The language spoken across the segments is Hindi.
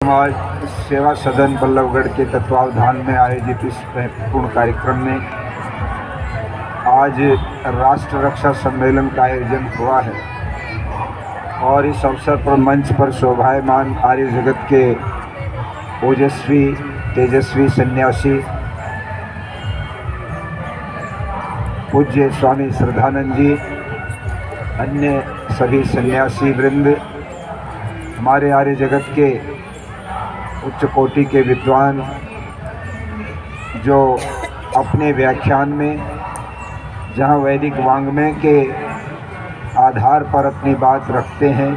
समाज सेवा सदन बल्लभगढ़ के तत्वावधान में आयोजित इस महत्वपूर्ण कार्यक्रम में आज राष्ट्र रक्षा सम्मेलन का आयोजन हुआ है और इस अवसर पर मंच पर शोभायमान आर्य जगत के ओजस्वी तेजस्वी सन्यासी पूज्य स्वामी श्रद्धानंद जी, अन्य सभी सन्यासी वृंद, हमारे आर्य जगत के उच्च कोटि के विद्वान जो अपने व्याख्यान में जहाँ वैदिक वाङ्मय के आधार पर अपनी बात रखते हैं,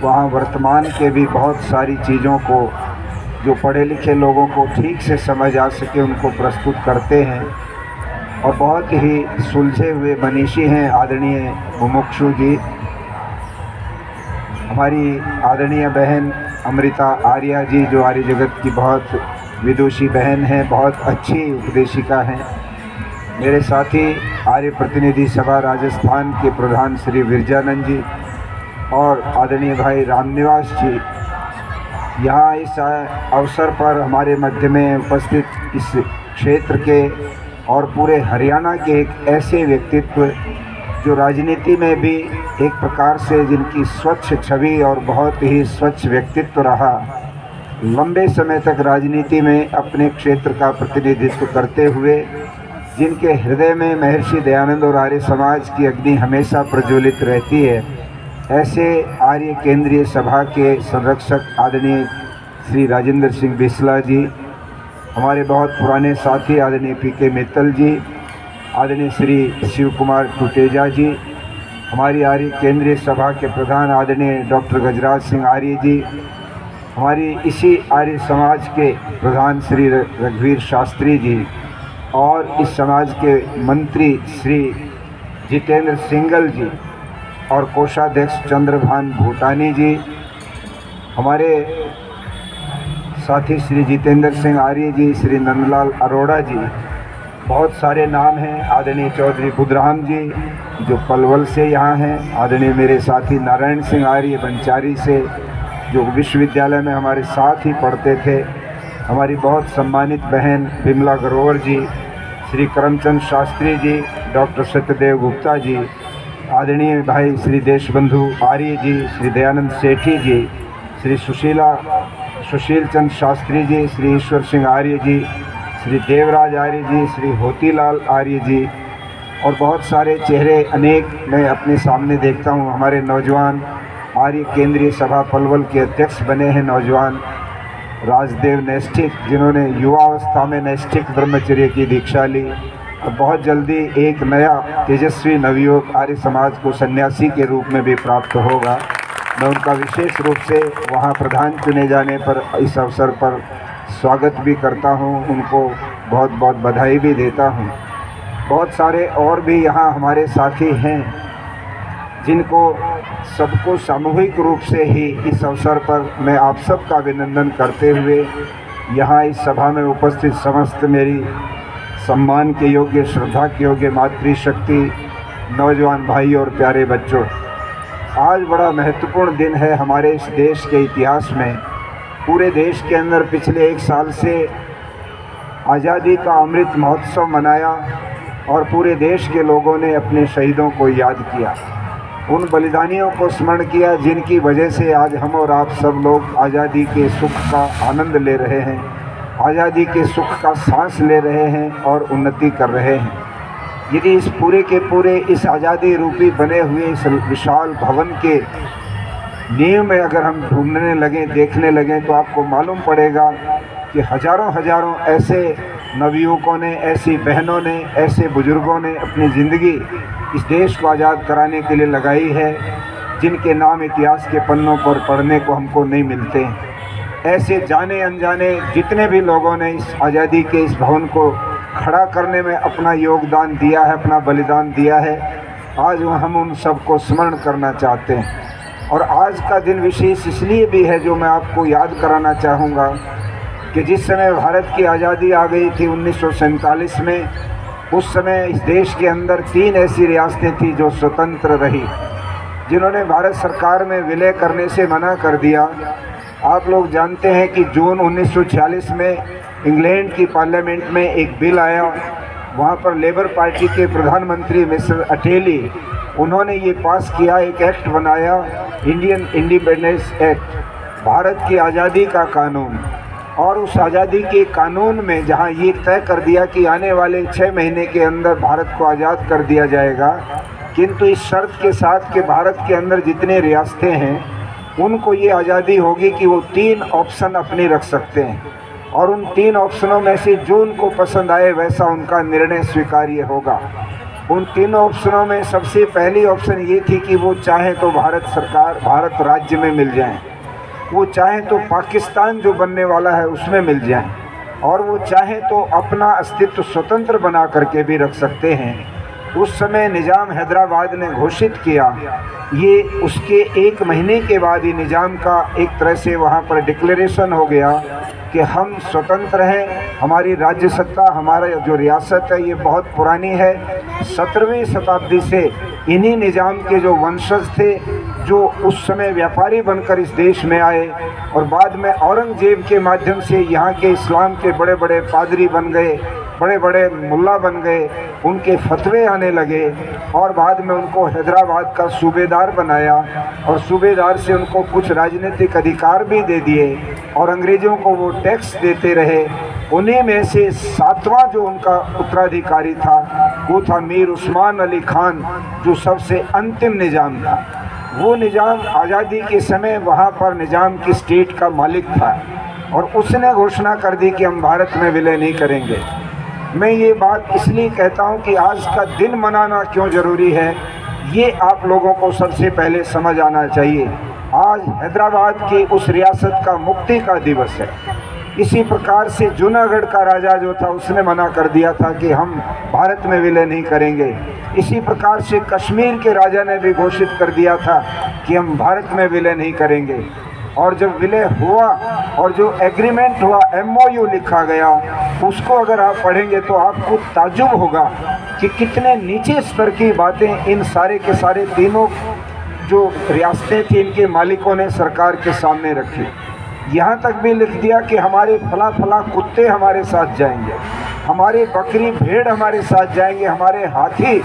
वहाँ वर्तमान के भी बहुत सारी चीज़ों को जो पढ़े लिखे लोगों को ठीक से समझ आ सके उनको प्रस्तुत करते हैं और बहुत ही सुलझे हुए मनीषी हैं आदरणीय मुमुक्षु जी। हमारी आदरणीय बहन अमृता आर्या जी जो आर्य जगत की बहुत विदुषी बहन हैं, बहुत अच्छी उपदेशिका हैं। मेरे साथी आर्य प्रतिनिधि सभा राजस्थान के प्रधान श्री विरजानंद जी और आदरणीय भाई रामनिवास जी यहाँ इस अवसर पर हमारे मध्य में उपस्थित इस क्षेत्र के और पूरे हरियाणा के एक ऐसे व्यक्तित्व जो राजनीति में भी एक प्रकार से जिनकी स्वच्छ छवि और बहुत ही स्वच्छ व्यक्तित्व रहा, लंबे समय तक राजनीति में अपने क्षेत्र का प्रतिनिधित्व करते हुए जिनके हृदय में महर्षि दयानंद और आर्य समाज की अग्नि हमेशा प्रज्वलित रहती है, ऐसे आर्य केंद्रीय सभा के संरक्षक आदरणीय श्री राजेंद्र सिंह बिस्ला जी, हमारे बहुत पुराने साथी आदरणीय पीके मित्तल जी, आदरणीय श्री शिव कुमार टुटेजा जी, हमारी आर्य केंद्रीय सभा के प्रधान आदरणीय डॉक्टर गजराज सिंह आर्य जी, हमारी इसी आर्य समाज के प्रधान श्री रघुवीर शास्त्री जी और इस समाज के मंत्री श्री जितेंद्र सिंगल जी और कोषाध्यक्ष चंद्रभान भूटानी जी, हमारे साथी श्री जितेंद्र सिंह आर्य जी, श्री नंदलाल अरोड़ा जी, बहुत सारे नाम हैं। आदरणीय चौधरी बुधराम जी जो पलवल से यहाँ हैं, आदरणीय मेरे साथी नारायण सिंह आर्य बंचारी से जो विश्वविद्यालय में हमारे साथ ही पढ़ते थे, हमारी बहुत सम्मानित बहन विमला ग्रोवर जी, श्री करमचंद शास्त्री जी, डॉक्टर सत्यदेव गुप्ता जी, आदरणीय भाई श्री देशबंधु आर्य जी, श्री दयानंद सेठी जी, श्री सुशील चंद शास्त्री जी, श्री ईश्वर सिंह आर्य जी, श्री देवराज आर्य जी, श्री होतीलाल आर्य जी और बहुत सारे चेहरे अनेक मैं अपने सामने देखता हूँ। हमारे नौजवान आर्य केंद्रीय सभा पलवल के अध्यक्ष बने हैं नौजवान राजदेव नैष्ठिक, जिन्होंने युवावस्था में नैष्ठिक ब्रह्मचर्य की दीक्षा ली और बहुत जल्दी एक नया तेजस्वी नवयुवक आर्य समाज को सन्यासी के रूप में भी प्राप्त होगा। मैं उनका विशेष रूप से वहाँ प्रधान चुने जाने पर इस अवसर पर स्वागत भी करता हूँ, उनको बहुत बहुत बधाई भी देता हूँ। बहुत सारे और भी यहाँ हमारे साथी हैं जिनको सबको सामूहिक रूप से ही इस अवसर पर मैं आप सबका अभिनंदन करते हुए यहाँ इस सभा में उपस्थित समस्त मेरी सम्मान के योग्य, श्रद्धा के योग्य मातृशक्ति, नौजवान भाई और प्यारे बच्चों, आज बड़ा महत्वपूर्ण दिन है हमारे इस देश के इतिहास में। पूरे देश के अंदर पिछले एक साल से आज़ादी का अमृत महोत्सव मनाया और पूरे देश के लोगों ने अपने शहीदों को याद किया, उन बलिदानियों को स्मरण किया जिनकी वजह से आज हम और आप सब लोग आज़ादी के सुख का आनंद ले रहे हैं, आज़ादी के सुख का सांस ले रहे हैं और उन्नति कर रहे हैं। यदि इस पूरे के पूरे इस आज़ादी रूपी बने हुए इस विशाल भवन के नींव में अगर हम ढूंढने लगें, देखने लगें, तो आपको मालूम पड़ेगा कि हजारों ऐसे नवयुवकों ने, ऐसी बहनों ने, ऐसे बुजुर्गों ने अपनी ज़िंदगी इस देश को आज़ाद कराने के लिए लगाई है, जिनके नाम इतिहास के पन्नों पर पढ़ने को हमको नहीं मिलते हैं। ऐसे जाने अनजाने जितने भी लोगों ने इस आज़ादी के इस भवन को खड़ा करने में अपना योगदान दिया है, अपना बलिदान दिया है, आज हम उन सबको स्मरण करना चाहते हैं। और आज का दिन विशेष इसलिए भी है जो मैं आपको याद कराना चाहूँगा कि जिस समय भारत की आज़ादी आ गई थी 1947 में, उस समय इस देश के अंदर 3 ऐसी रियासतें थी जो स्वतंत्र रही, जिन्होंने भारत सरकार में विलय करने से मना कर दिया आप लोग जानते हैं कि जून 1946 में इंग्लैंड की पार्लियामेंट में एक बिल आया। वहाँ पर लेबर पार्टी के प्रधानमंत्री मिस्टर अटेली, उन्होंने ये पास किया, एक एक्ट बनाया, इंडियन इंडिपेंडेंस एक्ट, भारत की आज़ादी का कानून। और उस आज़ादी के कानून में जहाँ ये तय कर दिया कि आने वाले 6 महीने के अंदर भारत को आज़ाद कर दिया जाएगा, किंतु इस शर्त के साथ कि भारत के अंदर जितने रियासतें हैं उनको ये आज़ादी होगी कि वो 3 ऑप्शन अपने रख सकते हैं, और उन 3 ऑप्शनों में से जो उनको पसंद आए वैसा उनका निर्णय स्वीकार्य होगा। उन 3 ऑप्शनों में सबसे पहली ऑप्शन ये थी कि वो चाहें तो भारत राज्य में मिल जाएं, वो चाहें तो पाकिस्तान जो बनने वाला है उसमें मिल जाएं, और वो चाहें तो अपना अस्तित्व स्वतंत्र बना करके भी रख सकते हैं। उस समय निज़ाम हैदराबाद ने घोषित किया, ये उसके 1 महीने के बाद ही निज़ाम का एक तरह से वहाँ पर डिक्लेरेशन हो गया कि हम स्वतंत्र हैं, हमारी राज्य सत्ता, हमारा जो रियासत है ये बहुत पुरानी है। 17वीं शताब्दी से इन्हीं निज़ाम के जो वंशज थे, जो उस समय व्यापारी बनकर इस देश में आए और बाद में औरंगजेब के माध्यम से यहाँ के इस्लाम के बड़े बड़े पादरी बन गए, बड़े बड़े मुल्ला बन गए, उनके फतवे आने लगे, और बाद में उनको हैदराबाद का सूबेदार बनाया, और सूबेदार से उनको कुछ राजनीतिक अधिकार भी दे दिए, और अंग्रेज़ों को वो टैक्स देते रहे। उन्हीं में से 7वां जो उनका उत्तराधिकारी था वो था मीर उस्मान अली खान, जो सबसे अंतिम निज़ाम था। वो निज़ाम आज़ादी के समय वहाँ पर निज़ाम की स्टेट का मालिक था, और उसने घोषणा कर दी कि हम भारत में विलय नहीं करेंगे। मैं ये बात इसलिए कहता हूँ कि आज का दिन मनाना क्यों ज़रूरी है, ये आप लोगों को सबसे पहले समझ आना चाहिए। आज हैदराबाद की उस रियासत का मुक्ति का दिवस है। इसी प्रकार से जूनागढ़ का राजा जो था उसने मना कर दिया था कि हम भारत में विलय नहीं करेंगे। इसी प्रकार से कश्मीर के राजा ने भी घोषित कर दिया था कि हम भारत में विलय नहीं करेंगे। और जब विलय हुआ और जो एग्रीमेंट हुआ, MOU लिखा गया, उसको अगर आप पढ़ेंगे तो आपको ताज्जुब होगा कि कितने नीचे स्तर की बातें इन सारे के सारे तीनों जो रियासतें थी इनके मालिकों ने सरकार के सामने रखी। यहाँ तक भी लिख दिया कि हमारे फला कुत्ते हमारे साथ जाएंगे, हमारे बकरी भेड़ हमारे साथ जाएंगे, हमारे हाथी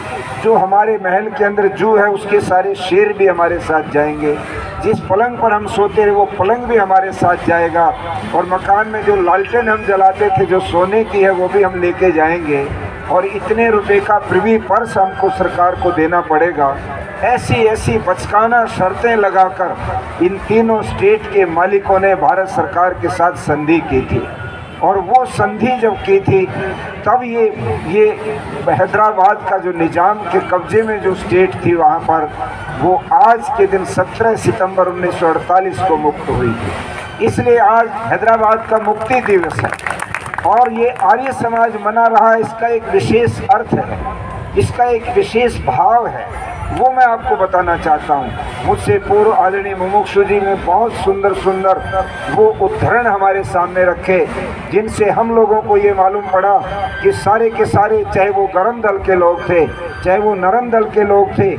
जो हमारे महल के अंदर जू है उसके सारे शेर भी हमारे साथ जाएंगे, जिस पलंग पर हम सोते रहे वो पलंग भी हमारे साथ जाएगा, और मकान में जो लालटेन हम जलाते थे जो सोने की है वो भी हम लेके जाएंगे, और इतने रुपए का प्रिवी पर्स हमको सरकार को देना पड़ेगा। ऐसी बचकाना शर्तें लगाकर इन तीनों स्टेट के मालिकों ने भारत सरकार के साथ संधि की थी। और वो संधि जब की थी तब ये हैदराबाद का जो निज़ाम के कब्जे में जो स्टेट थी वहाँ पर वो आज के दिन 17 सितंबर 1948 को मुक्त हुई थी। इसलिए आज हैदराबाद का मुक्ति दिवस है, और ये आर्य समाज मना रहा है। इसका एक विशेष अर्थ है, इसका एक विशेष भाव है, वो मैं आपको बताना चाहता हूँ। मुझसे पूर्व आदरणीय मुमुक्षु जी ने बहुत सुंदर सुंदर वो उद्धरण हमारे सामने रखे, जिनसे हम लोगों को ये मालूम पड़ा कि सारे के सारे, चाहे वो गरम दल के लोग थे, चाहे वो नरम दल के लोग थे,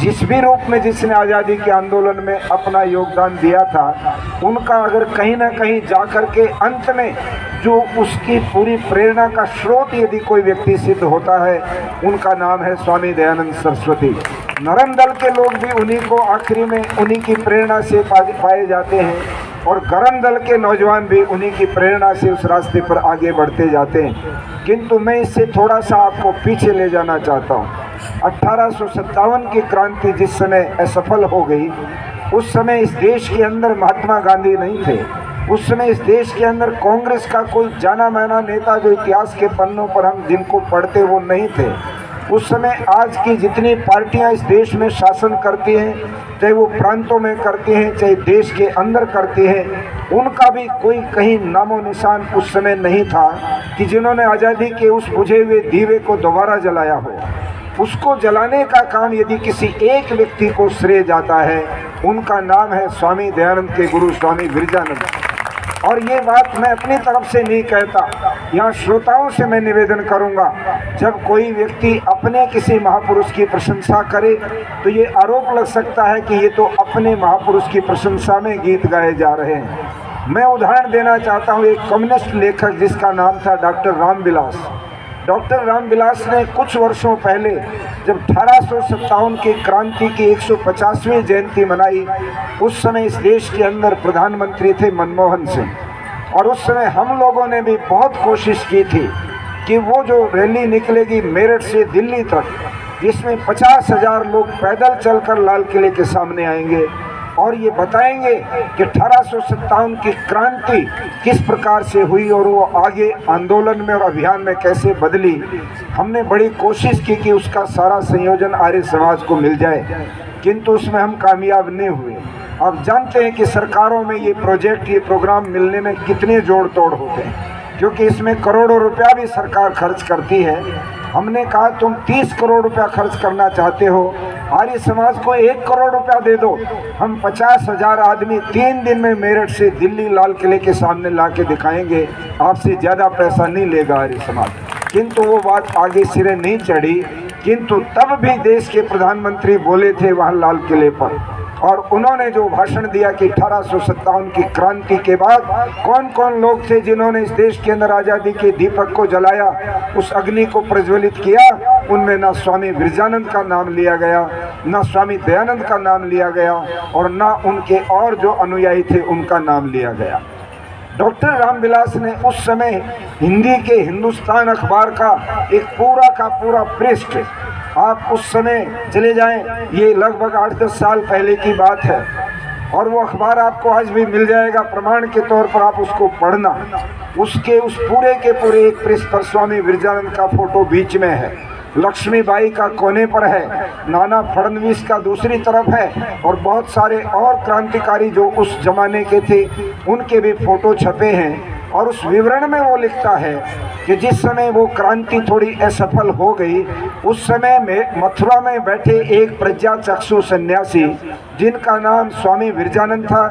जिस भी रूप में जिसने आज़ादी के आंदोलन में अपना योगदान दिया था, उनका अगर कहीं ना कहीं जा कर के अंत में जो उसकी पूरी प्रेरणा का स्रोत यदि कोई व्यक्ति सिद्ध होता है, उनका नाम है स्वामी दयानंद सरस्वती। नरम दल के लोग भी उन्हीं को आखिरी में उन्हीं की प्रेरणा से पाए जाते हैं, और गरम दल के नौजवान भी उन्हीं की प्रेरणा से उस रास्ते पर आगे बढ़ते जाते हैं। किंतु मैं इससे थोड़ा सा आपको पीछे ले जाना चाहता हूँ। 1857 की क्रांति जिस समय असफल हो गई, उस समय इस देश के अंदर महात्मा गांधी नहीं थे, उस समय इस देश के अंदर कांग्रेस का कोई जाना माना नेता जो इतिहास के पन्नों पर हम जिनको पढ़ते वो नहीं थे। उस समय आज की जितनी पार्टियां इस देश में शासन करती हैं, चाहे वो प्रांतों में करती हैं, चाहे देश के अंदर करती हैं, उनका भी कोई कहीं नामो निशान उस समय नहीं था कि जिन्होंने आज़ादी के उस बुझे हुए दीवे को दोबारा जलाया हो। उसको जलाने का काम यदि किसी एक व्यक्ति को श्रेय जाता है, उनका नाम है स्वामी दयानंद के गुरु स्वामी विरजानंद। और ये बात मैं अपनी तरफ से नहीं कहता, यहाँ श्रोताओं से मैं निवेदन करूँगा, जब कोई व्यक्ति अपने किसी महापुरुष की प्रशंसा करे तो ये आरोप लग सकता है कि ये तो अपने महापुरुष की प्रशंसा में गीत गाए जा रहे हैं। मैं उदाहरण देना चाहता हूँ, एक कम्युनिस्ट लेखक जिसका नाम था डॉक्टर रामविलास। डॉक्टर रामविलास ने कुछ वर्षों पहले जब 1857 की क्रांति की 150वीं जयंती मनाई, उस समय इस देश के अंदर प्रधानमंत्री थे मनमोहन सिंह, और उस समय हम लोगों ने भी बहुत कोशिश की थी कि वो जो रैली निकलेगी मेरठ से दिल्ली तक, जिसमें 50,000 लोग पैदल चलकर लाल किले के सामने आएंगे और ये बताएंगे कि 1857 की क्रांति किस प्रकार से हुई और वो आगे आंदोलन में और अभियान में कैसे बदली। हमने बड़ी कोशिश की कि उसका सारा संयोजन आर्य समाज को मिल जाए, किंतु उसमें हम कामयाब नहीं हुए। आप जानते हैं कि सरकारों में ये प्रोजेक्ट, ये प्रोग्राम मिलने में कितने जोड़ तोड़ होते हैं, क्योंकि इसमें करोड़ों रुपया भी सरकार खर्च करती है। हमने कहा तुम 30 करोड़ रुपया खर्च करना चाहते हो, आर्य समाज को 1 करोड़ रुपया दे दो, हम 50,000 आदमी 3 दिन में मेरठ से दिल्ली लाल किले के सामने ला के दिखाएंगे, आपसे ज़्यादा पैसा नहीं लेगा आर्य समाज। किंतु वो बात आगे सिरे नहीं चढ़ी, किंतु तब भी देश के प्रधानमंत्री बोले थे वहाँ लाल किले पर, और उन्होंने जो भाषण दिया कि 1857 की क्रांति के बाद कौन कौन लोग थे जिन्होंने इस देश के अंदर आज़ादी के दीपक को जलाया, उस अग्नि को प्रज्वलित किया, उनमें ना स्वामी विरजानंद का नाम लिया गया, ना स्वामी दयानंद का नाम लिया गया, और ना उनके और जो अनुयायी थे उनका नाम लिया गया। डॉक्टर रामविलास ने उस समय हिंदी के हिंदुस्तान अखबार का एक पूरा का पूरा पृष्ठ, आप उस समय चले जाएं, ये लगभग 8-10 साल पहले की बात है, और वो अखबार आपको आज भी मिल जाएगा, प्रमाण के तौर पर आप उसको पढ़ना। उसके उस पूरे के पूरे एक पृष्ठ पर स्वामी विरजानंद का फोटो बीच में है, लक्ष्मीबाई का कोने पर है, नाना फडणवीस का दूसरी तरफ है, और बहुत सारे और क्रांतिकारी जो उस जमाने के थे उनके भी फोटो छपे हैं। और उस विवरण में वो लिखता है कि जिस समय वो क्रांति थोड़ी असफल हो गई, उस समय में मथुरा में बैठे एक प्रज्ञाचक्षु सन्यासी जिनका नाम स्वामी विरजानंद था,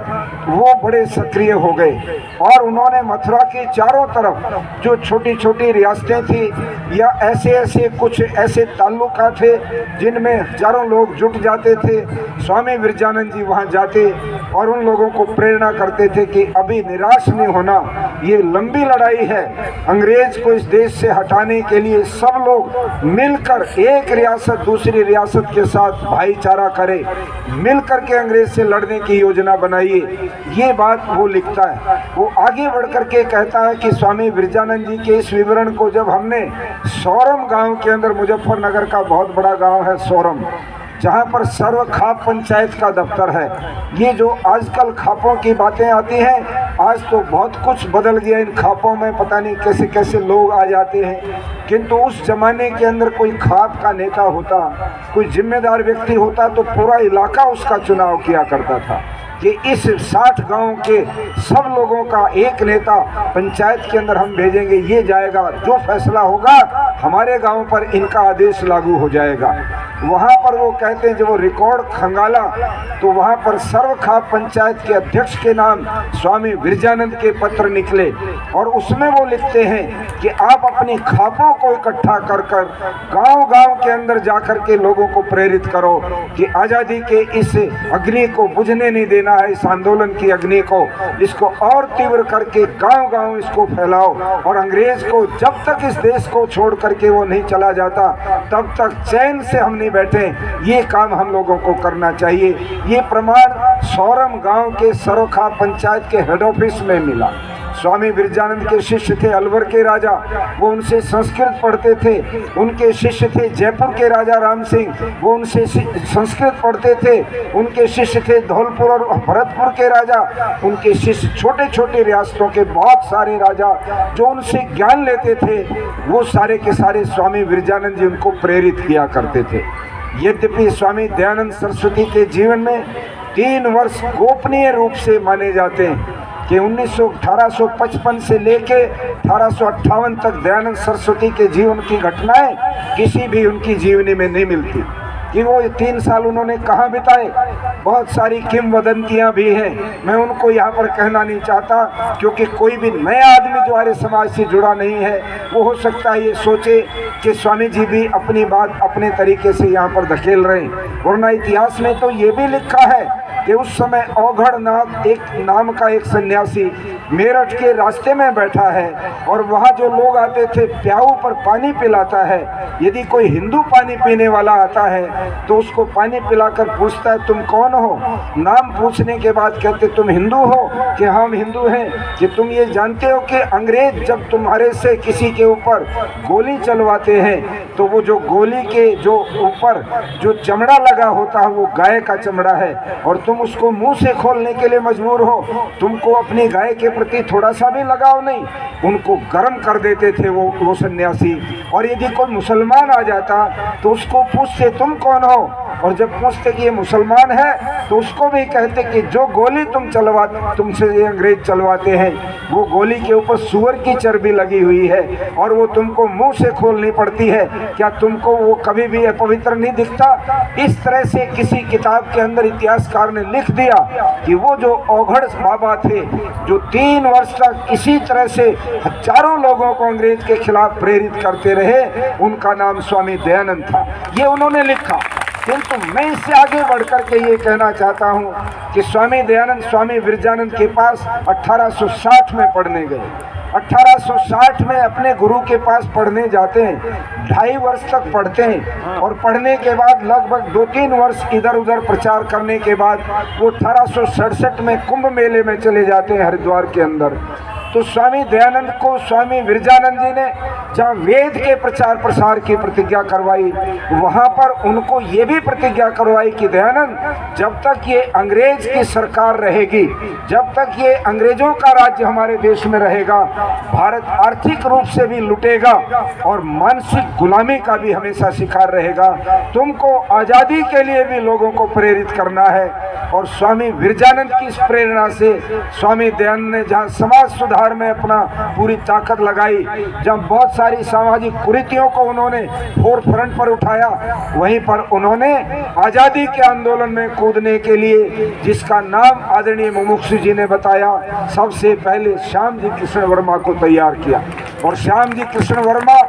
वो बड़े सक्रिय हो गए, और उन्होंने मथुरा के चारों तरफ जो छोटी छोटी रियासतें थी या ऐसे ऐसे कुछ ऐसे ताल्लुका थे जिनमें हजारों लोग जुट जाते थे, स्वामी विरजानंद जी वहाँ जाते और उन लोगों को प्रेरणा करते थे कि अभी निराश नहीं होना, ये लंबी लड़ाई है, अंग्रेज को इस देश से हटाने के लिए सब लोग मिलकर एक रियासत दूसरी रियासत के साथ भाईचारा करे, मिलकर के अंग्रेज से लड़ने की योजना बनाइए। ये बात वो लिखता है। वो आगे बढ़ करके कहता है कि स्वामी विरजानंद जी के इस विवरण को जब हमने सोरम गांव के अंदर, मुजफ्फरनगर का बहुत बड़ा गांव है सोरम, जहाँ पर सर्व खाप पंचायत का दफ्तर है। ये जो आजकल खापों की बातें आती हैं, आज तो बहुत कुछ बदल गया इन खापों में, पता नहीं कैसे कैसे लोग आ जाते हैं, किंतु उस जमाने के अंदर कोई खाप का नेता होता, कोई जिम्मेदार व्यक्ति होता तो पूरा इलाका उसका चुनाव किया करता था कि इस 60 गांव के सब लोगों का एक नेता पंचायत के अंदर हम भेजेंगे, ये जाएगा, जो फैसला होगा हमारे गांव पर इनका आदेश लागू हो जाएगा। वहाँ पर वो कहते हैं जब वो रिकॉर्ड खंगाला तो वहाँ पर सर्व खाप पंचायत के अध्यक्ष के नाम स्वामी विरजानंद के पत्र निकले, और उसमें वो लिखते हैं कि आप अपनी खापों को इकट्ठा कर कर गांव-गांव के अंदर जाकर के लोगों को प्रेरित करो कि आज़ादी के इस अग्नि को बुझने नहीं देना है, इस आंदोलन की अग्नि को, इसको और तीव्र करके गांव-गांव इसको फैलाओ, और अंग्रेज को जब तक इस देश को छोड़ करके वो नहीं चला जाता तब तक चैन से हम नहीं बैठे, ये काम हम लोगों को करना चाहिए। ये प्रमाण सोरम गांव के सरोखा पंचायत के हेड ऑफिस में मिला। स्वामी विरजानंद के शिष्य थे अलवर के राजा, वो उनसे संस्कृत पढ़ते थे। उनके शिष्य थे जयपुर के राजा राम सिंह, वो उनसे संस्कृत पढ़ते थे। उनके शिष्य थे धौलपुर और भरतपुर के राजा। उनके शिष्य छोटे छोटे रियासतों के बहुत सारे राजा जो उनसे ज्ञान लेते थे, वो सारे के सारे स्वामी विरजानंद जी उनको प्रेरित किया करते थे। यद्यपि स्वामी दयानंद सरस्वती के जीवन में 3 वर्ष गोपनीय रूप से माने जाते हैं कि 1855 से लेके 1858 तक दयानंद सरस्वती के जीवन की घटनाएं किसी भी उनकी जीवनी में नहीं मिलती कि वो 3 साल उन्होंने कहाँ बिताए। बहुत सारी किंवदंतियाँ भी हैं, मैं उनको यहाँ पर कहना नहीं चाहता, क्योंकि कोई भी नया आदमी जो आर्य समाज से जुड़ा नहीं है वो हो सकता है ये सोचे कि स्वामी जी भी अपनी बात अपने तरीके से यहाँ पर धकेल रहे हैं, वरना इतिहास में तो ये भी लिखा है कि उस समय औघड़नाथ एक नाम का एक सन्यासी मेरठ के रास्ते में बैठा है और वहाँ जो लोग आते थे प्याऊ पर पानी पिलाता है। यदि कोई हिंदू पानी पीने वाला आता है तो उसको पानी पिलाकर पूछता है तुम कौन हो। नाम पूछने के बाद कहते तुम हिंदू हो कि हम हिंदू हैं। कि तुम ये जानते हो कि अंग्रेज जब तुम्हारे से किसी के ऊपर गोली चलवाते हैं तो वो जो गोली के जो ऊपर जो चमड़ा लगा होता है वो गाय का चमड़ा है और तुम उसको मुंह से खोलने के लिए मजबूर हो। तुमको अपनी गाय के प्रति थोड़ा सा भी लगाव नहीं। उनको गर्म कर देते थे वो सन्यासी। और यदि कोई मुसलमान आ जाता तो उसको पूछते तुम कौन हो, और जब पूछते कि ये मुसलमान है तो उसको भी कहते कि जो गोली तुमसे ये अंग्रेज चलवाते हैं वो गोली के ऊपर सूअर की चर्बी लगी हुई है और वो तुमको मुंह से खोलनी पड़ती है। क्या तुमको वो कभी भी अपवित्र नहीं दिखता? इस तरह से किसी किताब के अंदर इतिहासकार ने लिख दिया कि वो जो औघड़ बाबा थे जो 3 वर्ष तक इसी तरह से हजारों लोगों को अंग्रेज के खिलाफ प्रेरित करते रहे, उनका नाम स्वामी दयानंद था। ये उन्होंने लिखा। किंतु मैं इससे आगे बढ़कर के ये कहना चाहता हूँ कि स्वामी दयानंद स्वामी विरजानंद के पास 1860 में पढ़ने गए। 1860 में अपने गुरु के पास पढ़ने जाते हैं, 2.5 वर्ष तक पढ़ते हैं और पढ़ने के बाद लगभग 2-3 वर्ष इधर उधर प्रचार करने के बाद वो 1867 में कुंभ मेले में चले जाते हैं हरिद्वार के अंदर। तो स्वामी दयानंद को स्वामी विरजानंद जी ने जहाँ वेद के प्रचार प्रसार की प्रतिज्ञा करवाई, वहाँ पर उनको ये भी प्रतिज्ञा करवाई कि दयानंद जब तक ये अंग्रेज की सरकार रहेगी, जब तक ये अंग्रेजों का राज्य हमारे देश में रहेगा, भारत आर्थिक रूप से भी लुटेगा और मानसिक गुलामी का भी हमेशा शिकार रहेगा। तुमको आज़ादी के लिए भी लोगों को प्रेरित करना है। और स्वामी विरजानंद की इस प्रेरणा से स्वामी दयानंद ने जहाँ समाज सुधार में अपना पूरी ताकत लगाई, जब बहुत सारी सामाजिक कुरीतियों को उन्होंने फोर फ्रंट पर उठाया, वहीं पर उन्होंने आज़ादी के आंदोलन में कूदने के लिए जिसका नाम आदरणीय मुमुक्षु जी ने बताया, सबसे पहले श्याम जी कृष्ण वर्मा को तैयार किया। और श्याम जी कृष्ण वर्मा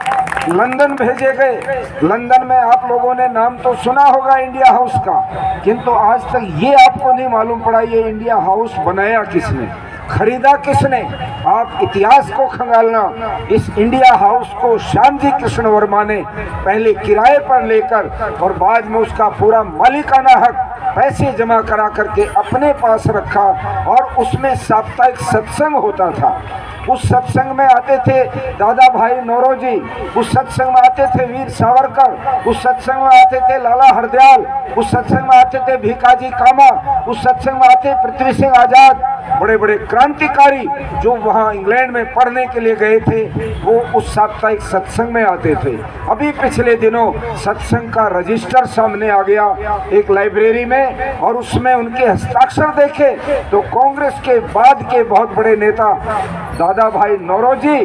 लंदन भेजे गए। लंदन में आप लोगों ने नाम तो सुना होगा इंडिया हाउस का, किंतु आज तक ये आपको नहीं मालूम पड़ा ये इंडिया हाउस बनाया किसने, खरीदा किसने। आप इतिहास को खंगालना, इस इंडिया हाउस को श्याम जी कृष्ण वर्मा ने पहले किराए पर लेकर और बाद में उसका पूरा मालिकाना हक पैसे जमा करा करके अपने पास रखा और उसमें साप्ताहिक सत्संग होता था। उस सत्संग में आते थे दादा भाई नौरोजी, उस सत्संग में आते थे वीर सावरकर, उस सत्संग में आते थे लाला हरदयाल, उस सत्संग में आते थे भीकाजी कामा, उस सत्संग में आते पृथ्वी सिंह आजाद। बड़े बड़े क्रांतिकारी जो वहाँ इंग्लैंड में पढ़ने के लिए गए थे वो उस साप्ताहिक सत्संग में आते थे। अभी पिछले दिनों सत्संग का रजिस्टर सामने आ गया एक लाइब्रेरी में और उसमें उनके हस्ताक्षर देखे तो कांग्रेस के बाद के बहुत बड़े नेता दादा भाई नौरोजी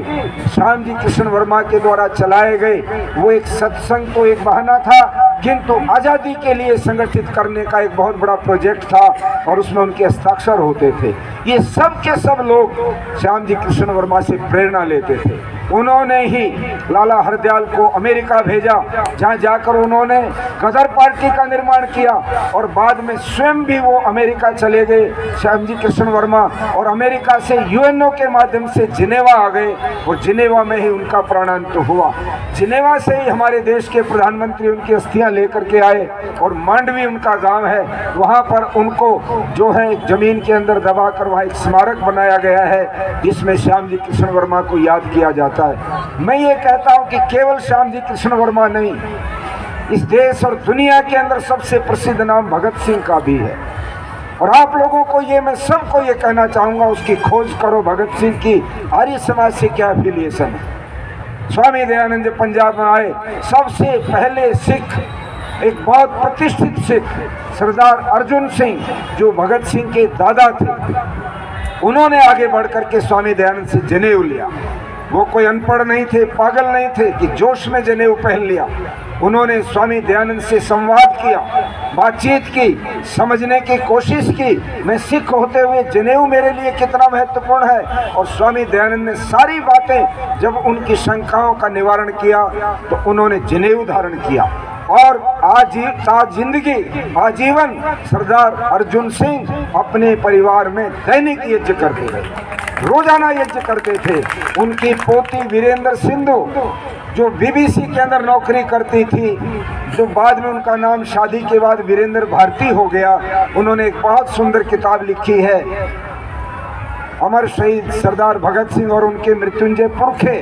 श्याम जी कृष्ण वर्मा के द्वारा चलाए गए वो एक सत्संग तो एक बहाना था, किंतु आज़ादी के लिए संगठित करने का एक बहुत बड़ा प्रोजेक्ट था और उसमें उनके हस्ताक्षर होते थे। ये सब के सब लोग श्याम जी कृष्ण वर्मा से प्रेरणा लेते थे। उन्होंने ही लाला हरदयाल को अमेरिका भेजा, जहाँ जाकर उन्होंने गदर पार्टी का निर्माण किया और बाद में स्वयं भी वो अमेरिका चले गए श्याम जी कृष्ण वर्मा, और अमेरिका से यूएनओ के माध्यम से जिनेवा आ गए और जिनेवा में ही उनका प्राणांत हुआ। जिनेवा से ही हमारे देश के प्रधानमंत्री उनकी अस्थियां लेकर के आए और मांडवी उनका गांव है, वहां पर उनको जो है जमीन के अंदर दबा कर वहाँ एक स्मारक बनाया गया है जिसमें श्याम जी कृष्ण वर्मा को याद किया जाता है। मैं ये कहता हूँ कि केवल श्याम जी कृष्ण वर्मा नहीं, इस देश और दुनिया के अंदर सबसे प्रसिद्ध नाम भगत सिंह का भी है। और आप लोगों को ये मैं सबको ये कहना चाहूँगा उसकी खोज करो, भगत सिंह की आर्य समाज से क्या एफिलिएशन है। स्वामी दयानंद जब पंजाब में आए सबसे पहले सिख, एक बहुत प्रतिष्ठित सिख सरदार अर्जुन सिंह जो भगत सिंह के दादा थे, उन्होंने आगे बढ़ कर के स्वामी दयानंद से जनेऊ लिया। वो कोई अनपढ़ नहीं थे, पागल नहीं थे कि जोश में जनेऊ पहन लिया। उन्होंने स्वामी दयानंद से संवाद किया, बातचीत की, समझने की कोशिश की, मैं सिख होते हुए जनेऊ मेरे लिए कितना महत्वपूर्ण है। और स्वामी दयानंद ने सारी बातें जब उनकी शंकाओं का निवारण किया तो उन्होंने जनेऊ धारण किया और जिंदगी आजीवन सरदार अर्जुन सिंह अपने परिवार में दैनिक यज्ञ करते रहे, रोजाना यज्ञ करते थे। उनकी पोती वीरेंद्र सिंधु जो बीबीसी के अंदर नौकरी करती थी, जो बाद में उनका नाम शादी के बाद वीरेंद्र भारती हो गया, उन्होंने एक बहुत सुंदर किताब लिखी है, अमर शहीद सरदार भगत सिंह और उनके मृत्युंजय पुरखे।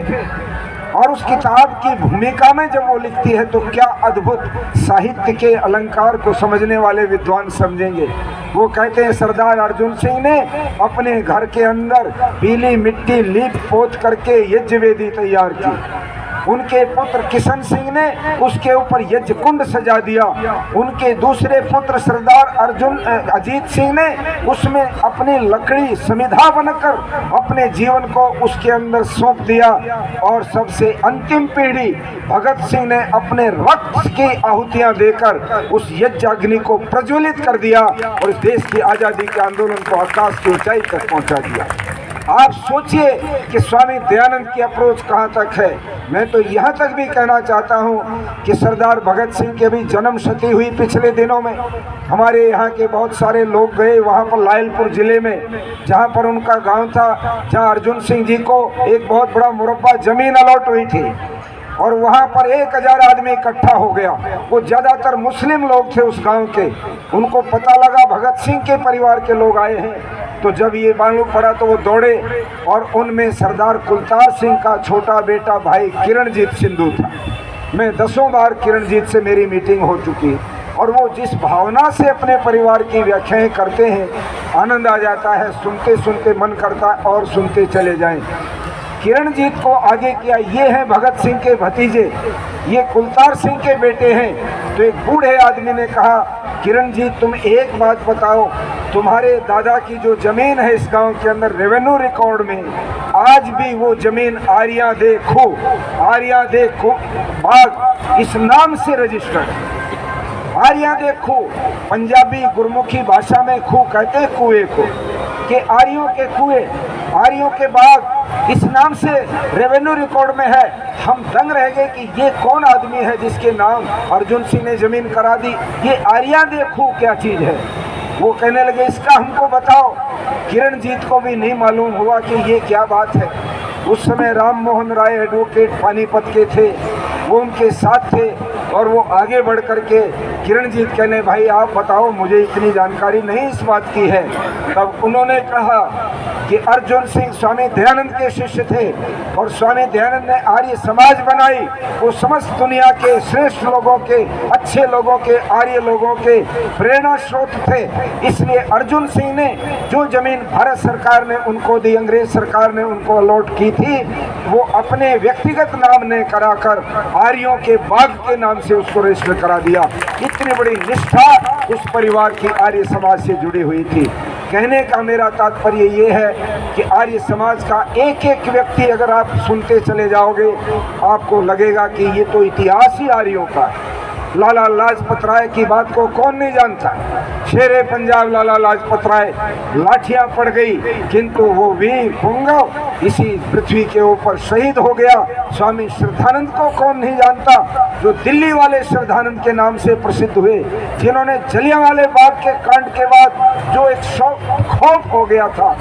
और उस किताब की भूमिका में जब वो लिखती है तो क्या अद्भुत साहित्य के अलंकार को समझने वाले विद्वान समझेंगे। वो कहते हैं सरदार अर्जुन सिंह ने अपने घर के अंदर पीली मिट्टी लीप पोत करके यज्ञ वेदी तैयार की। उनके पुत्र किशन सिंह ने उसके ऊपर यज्ञ कुंड सजा दिया। उनके दूसरे पुत्र सरदार अजीत सिंह ने उसमें अपनी लकड़ी समिधा बनकर अपने जीवन को उसके अंदर सौंप दिया। और सबसे अंतिम पीढ़ी भगत सिंह ने अपने रक्त की आहुतियां देकर उस यज्ञ अग्नि को प्रज्वलित कर दिया और इस देश की आज़ादी के आंदोलन को आकाश की ऊंचाई तक पहुंचा दिया। आप सोचिए कि स्वामी दयानंद की अप्रोच कहाँ तक है। मैं तो यहाँ तक भी कहना चाहता हूँ कि सरदार भगत सिंह की भी जन्म शती हुई पिछले दिनों में। हमारे यहाँ के बहुत सारे लोग गए वहाँ पर लायलपुर ज़िले में, जहाँ पर उनका गांव था, जहाँ अर्जुन सिंह जी को एक बहुत बड़ा मुरब्बा ज़मीन अलॉट हुई थी और वहाँ पर 1000 आदमी इकट्ठा हो गया। वो ज़्यादातर मुस्लिम लोग थे उस गांव के। उनको पता लगा भगत सिंह के परिवार के लोग आए हैं, तो जब ये मालूम पड़ा तो वो दौड़े और उनमें सरदार कुलतार सिंह का छोटा बेटा भाई किरणजीत सिंधु था। मैं 10 बार किरणजीत से मेरी मीटिंग हो चुकी और वो जिस भावना से अपने परिवार की व्याख्याएं करते हैं, आनंद आ जाता है। सुनते सुनते मन करता है और सुनते चले जाएं। किरणजीत को आगे किया, ये हैं भगत सिंह के भतीजे, ये कुलतार सिंह के बेटे हैं। तो एक बूढ़े आदमी ने कहा, किरणजीत तुम एक बात बताओ, तुम्हारे दादा की जो ज़मीन है इस गांव के अंदर रेवेन्यू रिकॉर्ड में आज भी वो ज़मीन आर्या दे खू बाग इस नाम से रजिस्टर्ड है। आर्या दे खू, पंजाबी गुरमुखी भाषा में खू कहते हैं कुएं को, कि आर्यों के कुएं, आर्यों के बाग इस नाम से रेवेन्यू रिकॉर्ड में है। हम दंग रह गए कि ये कौन आदमी है जिसके नाम अर्जुन सिंह ने ज़मीन करा दी, ये आर्या दे खू क्या चीज़ है। वो कहने लगे इसका हमको बताओ। किरणजीत को भी नहीं मालूम हुआ कि ये क्या बात है। उस समय राम मोहन राय एडवोकेट पानीपत के थे, वो उनके साथ थे और वो आगे बढ़ कर के किरणजीत कहने भाई आप बताओ, मुझे इतनी जानकारी नहीं इस बात की है। तब उन्होंने कहा कि अर्जुन सिंह स्वामी दयानंद के शिष्य थे और स्वामी दयानंद ने आर्य समाज बनाई। वो समस्त दुनिया के श्रेष्ठ लोगों के, अच्छे लोगों के, आर्य लोगों के प्रेरणा स्रोत थे। इसलिए अर्जुन सिंह ने जो जमीन भारत सरकार ने उनको दी, अंग्रेज सरकार ने उनको अलॉट की थी, वो अपने व्यक्तिगत नाम ने कराकर आर्यों के बाग के नाम से उसको रजिस्टर करा दिया। इतनी बड़ी निष्ठा उस परिवार की आर्य समाज से जुड़ी हुई थी। कहने का मेरा तात्पर्य ये है कि आर्य समाज का एक एक व्यक्ति अगर आप सुनते चले जाओगे, आपको लगेगा कि ये तो इतिहास ही आर्यों का है। लाला लाजपत राय की बात को कौन नहीं जानता। शेरे पंजाब लाला लाजपत राय, लाठियां पड़ गई किंतु वो वीर पुंगव इसी पृथ्वी के ऊपर शहीद हो गया। स्वामी श्रद्धानंद को कौन नहीं जानता, जो दिल्ली वाले श्रद्धानंद के नाम से प्रसिद्ध हुए, जिन्होंने जलियांवाले बाग के कांड के बाद जो एक खौफ हो गया था,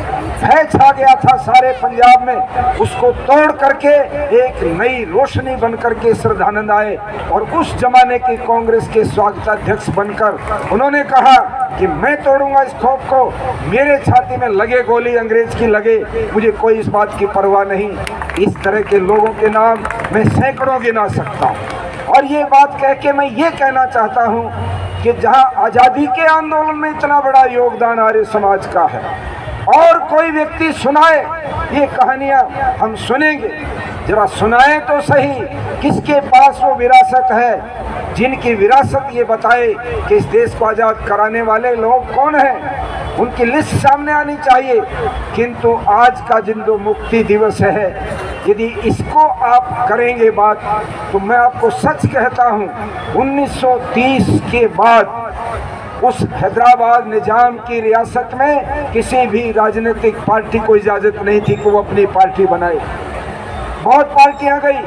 भय छा गया था सारे पंजाब में, उसको तोड़ करके एक नई रोशनी बन करके श्रद्धानंद आए और उस जमाने की कांग्रेस के स्वागताध्यक्ष बनकर उन्होंने कहा कि मैं तोड़ूंगा इस खौफ को, मेरे छाती में लगे गोली अंग्रेज की लगे, मुझे कोई इस बात की परवाह नहीं। इस तरह के लोगों के नाम मैं सैकड़ों गिना सकता हूँ। और ये बात कह के मैं ये कहना चाहता हूँ कि जहाँ आज़ादी के आंदोलन में इतना बड़ा योगदान आर्य समाज का है, और कोई व्यक्ति सुनाए ये कहानियाँ, हम सुनेंगे। जरा सुनाए तो सही, किसके पास वो विरासत है जिनकी विरासत ये बताए कि इस देश को आज़ाद कराने वाले लोग कौन हैं, उनकी लिस्ट सामने आनी चाहिए। किंतु आज का जिंदो मुक्ति दिवस है, यदि इसको आप करेंगे बात, तो मैं आपको सच कहता हूँ 1930 के बाद उस हैदराबाद निजाम की रियासत में किसी भी राजनीतिक पार्टी को इजाज़त नहीं थी कि वो अपनी पार्टी बनाए। बहुत पार्टियां गई,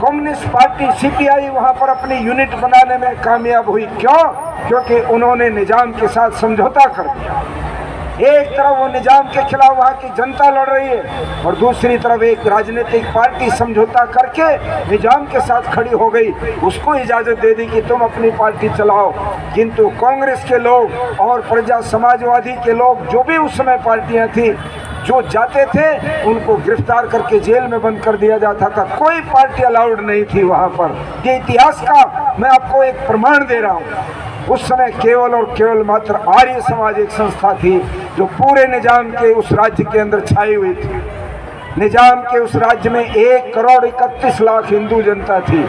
कम्युनिस्ट पार्टी सीपीआई वहां पर अपनी यूनिट बनाने में कामयाब हुई। क्यों? क्योंकि उन्होंने निजाम के साथ समझौता कर दिया। एक तरफ वो निजाम के खिलाफ वहाँ की जनता लड़ रही है और दूसरी तरफ एक राजनीतिक पार्टी समझौता करके निजाम के साथ खड़ी हो गई, उसको इजाज़त दे दी कि तुम अपनी पार्टी चलाओ। किंतु कांग्रेस के लोग और प्रजा समाजवादी के लोग, जो भी उस समय पार्टियां थी, जो जाते थे उनको गिरफ्तार करके जेल में बंद कर दिया जाता था। कोई पार्टी अलाउड नहीं थी वहाँ पर। ये इतिहास का मैं आपको एक प्रमाण दे रहा हूँ। उस समय केवल और केवल मात्र आर्य समाज एक संस्था थी जो पूरे निजाम के उस राज्य के अंदर छाई हुई थी। निजाम के उस राज्य में 1 करोड़ 31 लाख हिंदू जनता थी,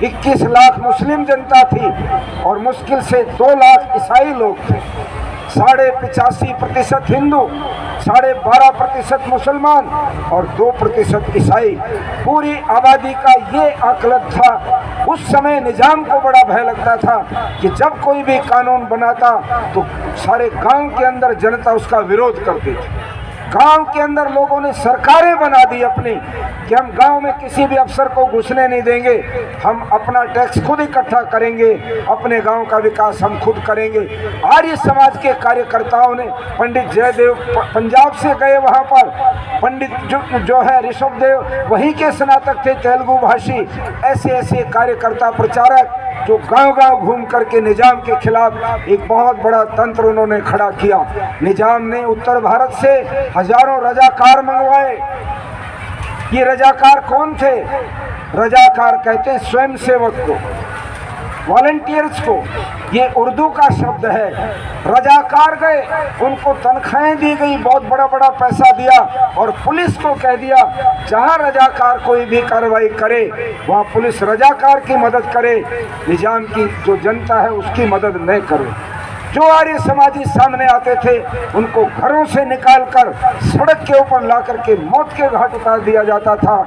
21 लाख मुस्लिम जनता थी और मुश्किल से 2 लाख ईसाई लोग थे। 85% हिंदू, 12.5% मुसलमान और 2% ईसाई। पूरी आबादी का ये आकलन था। उस समय निजाम को बड़ा भय लगता था कि जब कोई भी कानून बनाता तो सारे गांव के अंदर जनता उसका विरोध करती थी। गांव के अंदर लोगों ने सरकारें बना दी अपनी कि हम गांव में किसी भी अफसर को घुसने नहीं देंगे, हम अपना टैक्स खुद इकट्ठा करेंगे, अपने गांव का विकास हम खुद करेंगे। आर्य समाज के कार्यकर्ताओं ने, पंडित जयदेव पंजाब से गए वहां पर, पंडित जो है ऋषभ देव वहीं के स्नातक थे, तेलुगु भाषी। ऐसे कार्यकर्ता प्रचारक जो गांव-गांव घूम करके निजाम के खिलाफ एक बहुत बड़ा तंत्र उन्होंने खड़ा किया। निजाम ने उत्तर भारत से हजारों रजाकार मंगवाए। ये रजाकार कौन थे? रजाकार कहते हैं स्वयंसेवक को, वॉलंटियर्स को। ये उर्दू का शब्द है। रजाकार गए, उनको तनख्वाहें दी गई, बहुत बड़ा बड़ा पैसा दिया और पुलिस को कह दिया जहां रजाकार कोई भी कार्रवाई करे वहां पुलिस रजाकार की मदद करे, निजाम की जो जनता है उसकी मदद न करे। जो आर्य समाजी सामने आते थे उनको घरों से निकालकर सड़क के ऊपर ला करके मौत के घाट उतार दिया जाता था।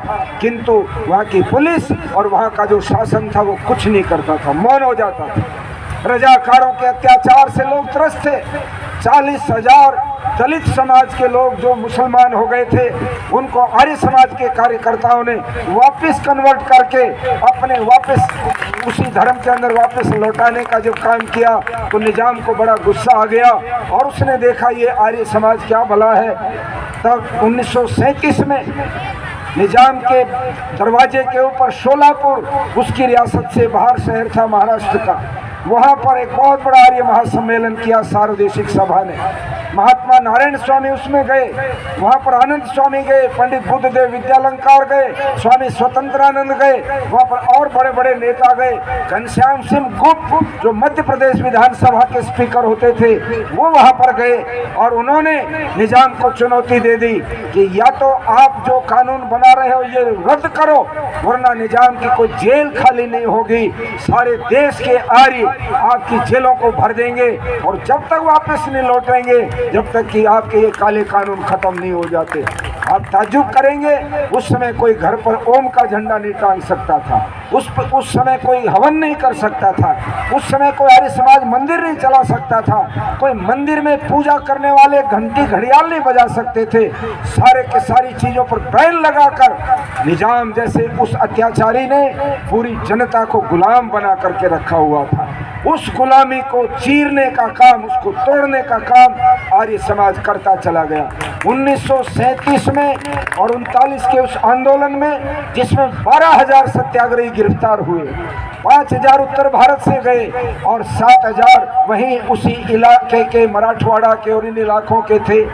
किंतु वहाँ की पुलिस और वहाँ का जो शासन था वो कुछ नहीं करता था, मौन हो जाता था। रजाकारों के अत्याचार से लोग त्रस्त थे। 40,000 दलित समाज के लोग जो मुसलमान हो गए थे उनको आर्य समाज के कार्यकर्ताओं ने वापस कन्वर्ट करके अपने वापस उसी धर्म के अंदर वापस लौटाने का जब काम किया तो निजाम को बड़ा गुस्सा आ गया और उसने देखा ये आर्य समाज क्या भला है। तब 1937 में निजाम के दरवाजे के ऊपर शोलापुर, उसकी रियासत से बाहर शहर था महाराष्ट्र का, वहाँ पर एक बहुत बड़ा आर्य महासम्मेलन किया सार्वदेशिक सभा ने। महात्मा नारायण स्वामी उसमें गए, वहाँ पर आनंद स्वामी गए, पंडित बुद्धदेव विद्यालंकार गए, स्वामी स्वतंत्रानंद गए, वहाँ पर और बड़े बड़े नेता गए। घनश्याम सिंह गुप्त जो मध्य प्रदेश विधानसभा के स्पीकर होते थे वो वहाँ पर गए और उन्होंने निजाम को चुनौती दे दी कि या तो आप जो कानून बना रहे हो ये रद्द करो वरना निजाम की कोई जेल खाली नहीं होगी, सारे देश के आर्य आपकी जेलों को भर देंगे और जब तक वापस नहीं लौटेंगे जब तक कि आपके ये काले कानून खत्म नहीं हो जाते। आप ताज्जुब करेंगे, उस समय कोई घर पर ओम का झंडा नहीं टांग सकता था, उस समय कोई हवन नहीं कर सकता था, उस समय कोई आर्य समाज मंदिर नहीं चला सकता था, कोई मंदिर में पूजा करने वाले घंटी घड़ियाल नहीं बजा सकते थे। सारे के सारी चीज़ों पर बैन लगाकर निजाम जैसे उस अत्याचारी ने पूरी जनता को गुलाम बना करके रखा हुआ था। उस गुलामी को चीरने का काम, उसको तोड़ने का काम आर्य समाज करता चला गया। 1937 में और 39 के उस आंदोलन में जिसमें 12,000 सत्याग्रही गिरफ्तार हुए, 5,000 उत्तर भारत से गए और 7,000 वहीं उसी इलाके के मराठवाड़ा के और इन इलाकों के थे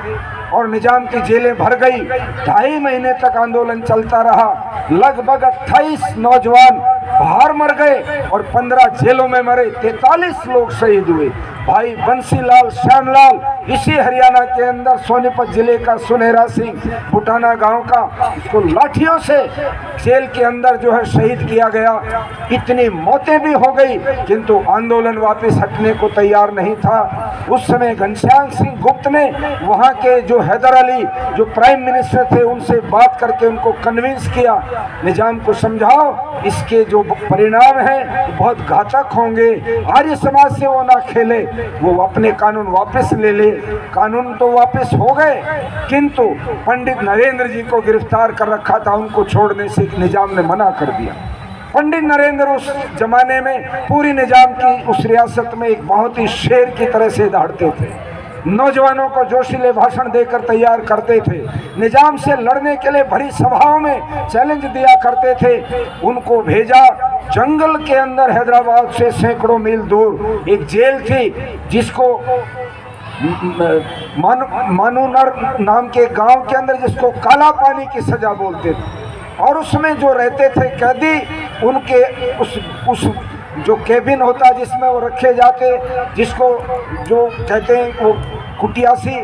और निजाम की जेलें भर गई। 2.5 महीने तक आंदोलन चलता रहा। लगभग 28 नौजवान बाहर मर गए और 15 जेलों में मरे, 43 लोग शहीद हुए। भाई बंसीलाल श्यामलाल इसी हरियाणा के अंदर सोनीपत जिले का सुनहरा सिंह बुटाना गांव का, उसको लाठियों से जेल के अंदर जो है शहीद किया गया। इतनी मौतें भी हो गई किंतु आंदोलन वापस हटने को तैयार नहीं था। उस समय घनश्याम सिंह गुप्त ने वहाँ के जो हैदर अली जो प्राइम मिनिस्टर थे उनसे बात करके उनको कन्विंस किया, निजाम को समझाओ इसके जो परिणाम हैं बहुत घातक होंगे, आर्य समाज से वो ना खेले, वो अपने कानून वापस ले ले। कानून तो वापस हो गए किंतु पंडित नरेंद्र जी को गिरफ्तार कर रखा था, उनको छोड़ने से निजाम ने मना कर दिया। पंडित नरेंद्र उस जमाने में पूरी निजाम की उस रियासत में एक बहुत ही शेर की तरह से दहाड़ते थे, नौजवानों को जोशीले भाषण देकर तैयार करते थे, निजाम से लड़ने के लिए भरी सभाओं में चैलेंज दिया करते थे। उनको भेजा जंगल के अंदर, हैदराबाद से सैकड़ों मील दूर एक जेल थी जिसको मानूनर नाम के गांव के अंदर, जिसको काला पानी की सजा बोलते थे। और उसमें जो रहते थे कैदी, उनके उस जो केबिन होता जिसमें वो रखे जाते, जिसको जो कहते हैं वो कुटियासी,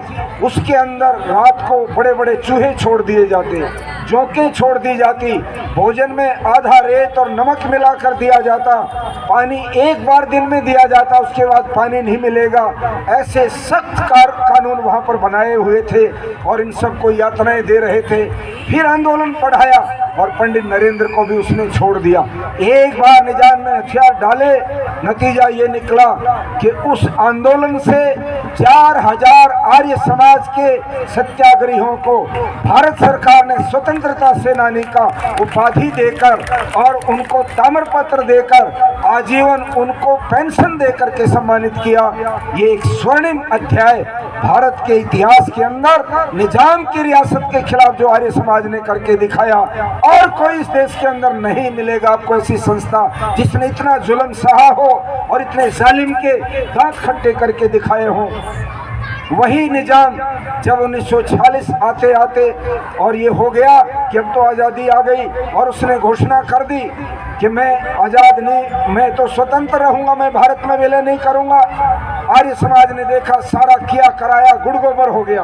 उसके अंदर रात को बड़े बड़े चूहे छोड़ दिए जाते, जोंकें छोड़ दी जाती, भोजन में आधा रेत और नमक मिला कर दिया जाता, पानी एक बार दिन में दिया जाता, उसके बाद पानी नहीं मिलेगा। ऐसे सख्त कानून वहाँ पर बनाए हुए थे और इन सबको यातनाएं दे रहे थे। फिर आंदोलन बढ़ाया और पंडित नरेंद्र को भी उसने छोड़ दिया। एक बार निजाम में हथियार डाले, नतीजा ये निकला कि उस आंदोलन से 4000 आर्य समाज के सत्याग्रहियों को भारत सरकार ने स्वतंत्रता सेनानी का उपाधि देकर और उनको ताम्रपत्र देकर आजीवन उनको पेंशन देकर के सम्मानित किया। ये एक स्वर्णिम अध्याय भारत के इतिहास के अंदर निजाम की रियासत के खिलाफ जो आर्य समाज ने करके दिखाया, और कोई इस देश के अंदर नहीं मिलेगा आपको ऐसी संस्था जिसने इतना जुल्म सहा हो और इतने जालिम के दांत खट्टे करके दिखाए हों। वही निजाम जब 1946 आते आते और ये हो गया कि अब तो आज़ादी आ गई और उसने घोषणा कर दी कि मैं आज़ाद नहीं, मैं तो स्वतंत्र रहूँगा, मैं भारत में विलय नहीं करूँगा। आर्य समाज ने देखा सारा किया कराया गुड़ गोबर हो गया,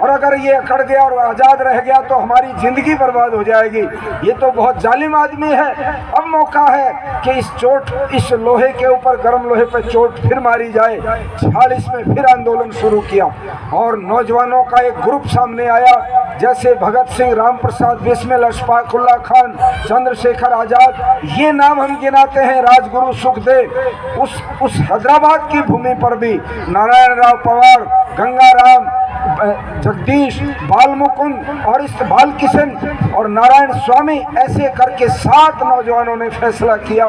और अगर ये अकड़ गया और आज़ाद रह गया तो हमारी ज़िंदगी बर्बाद हो जाएगी, ये तो बहुत जालिम आदमी है। अब मौका है कि इस लोहे के ऊपर, गर्म लोहे पर चोट फिर मारी जाए। 46 में फिर आंदोलन शुरू किया और नौजवानों का एक ग्रुप सामने आया, जैसे भगत सिंह, राम प्रसाद बिस्मिल, अशफाक उल्लाह खान, चंद्रशेखर आज़ाद, ये नाम हम गिनाते हैं, राजगुरु सुखदेव। उस हैदराबाद की भूमि पर भी नारायण राव पवार, गंगाराम, जगदीश, बालमुकुंद और इस बालकिशन और नारायण स्वामी, ऐसे करके 7 नौजवानों ने फैसला किया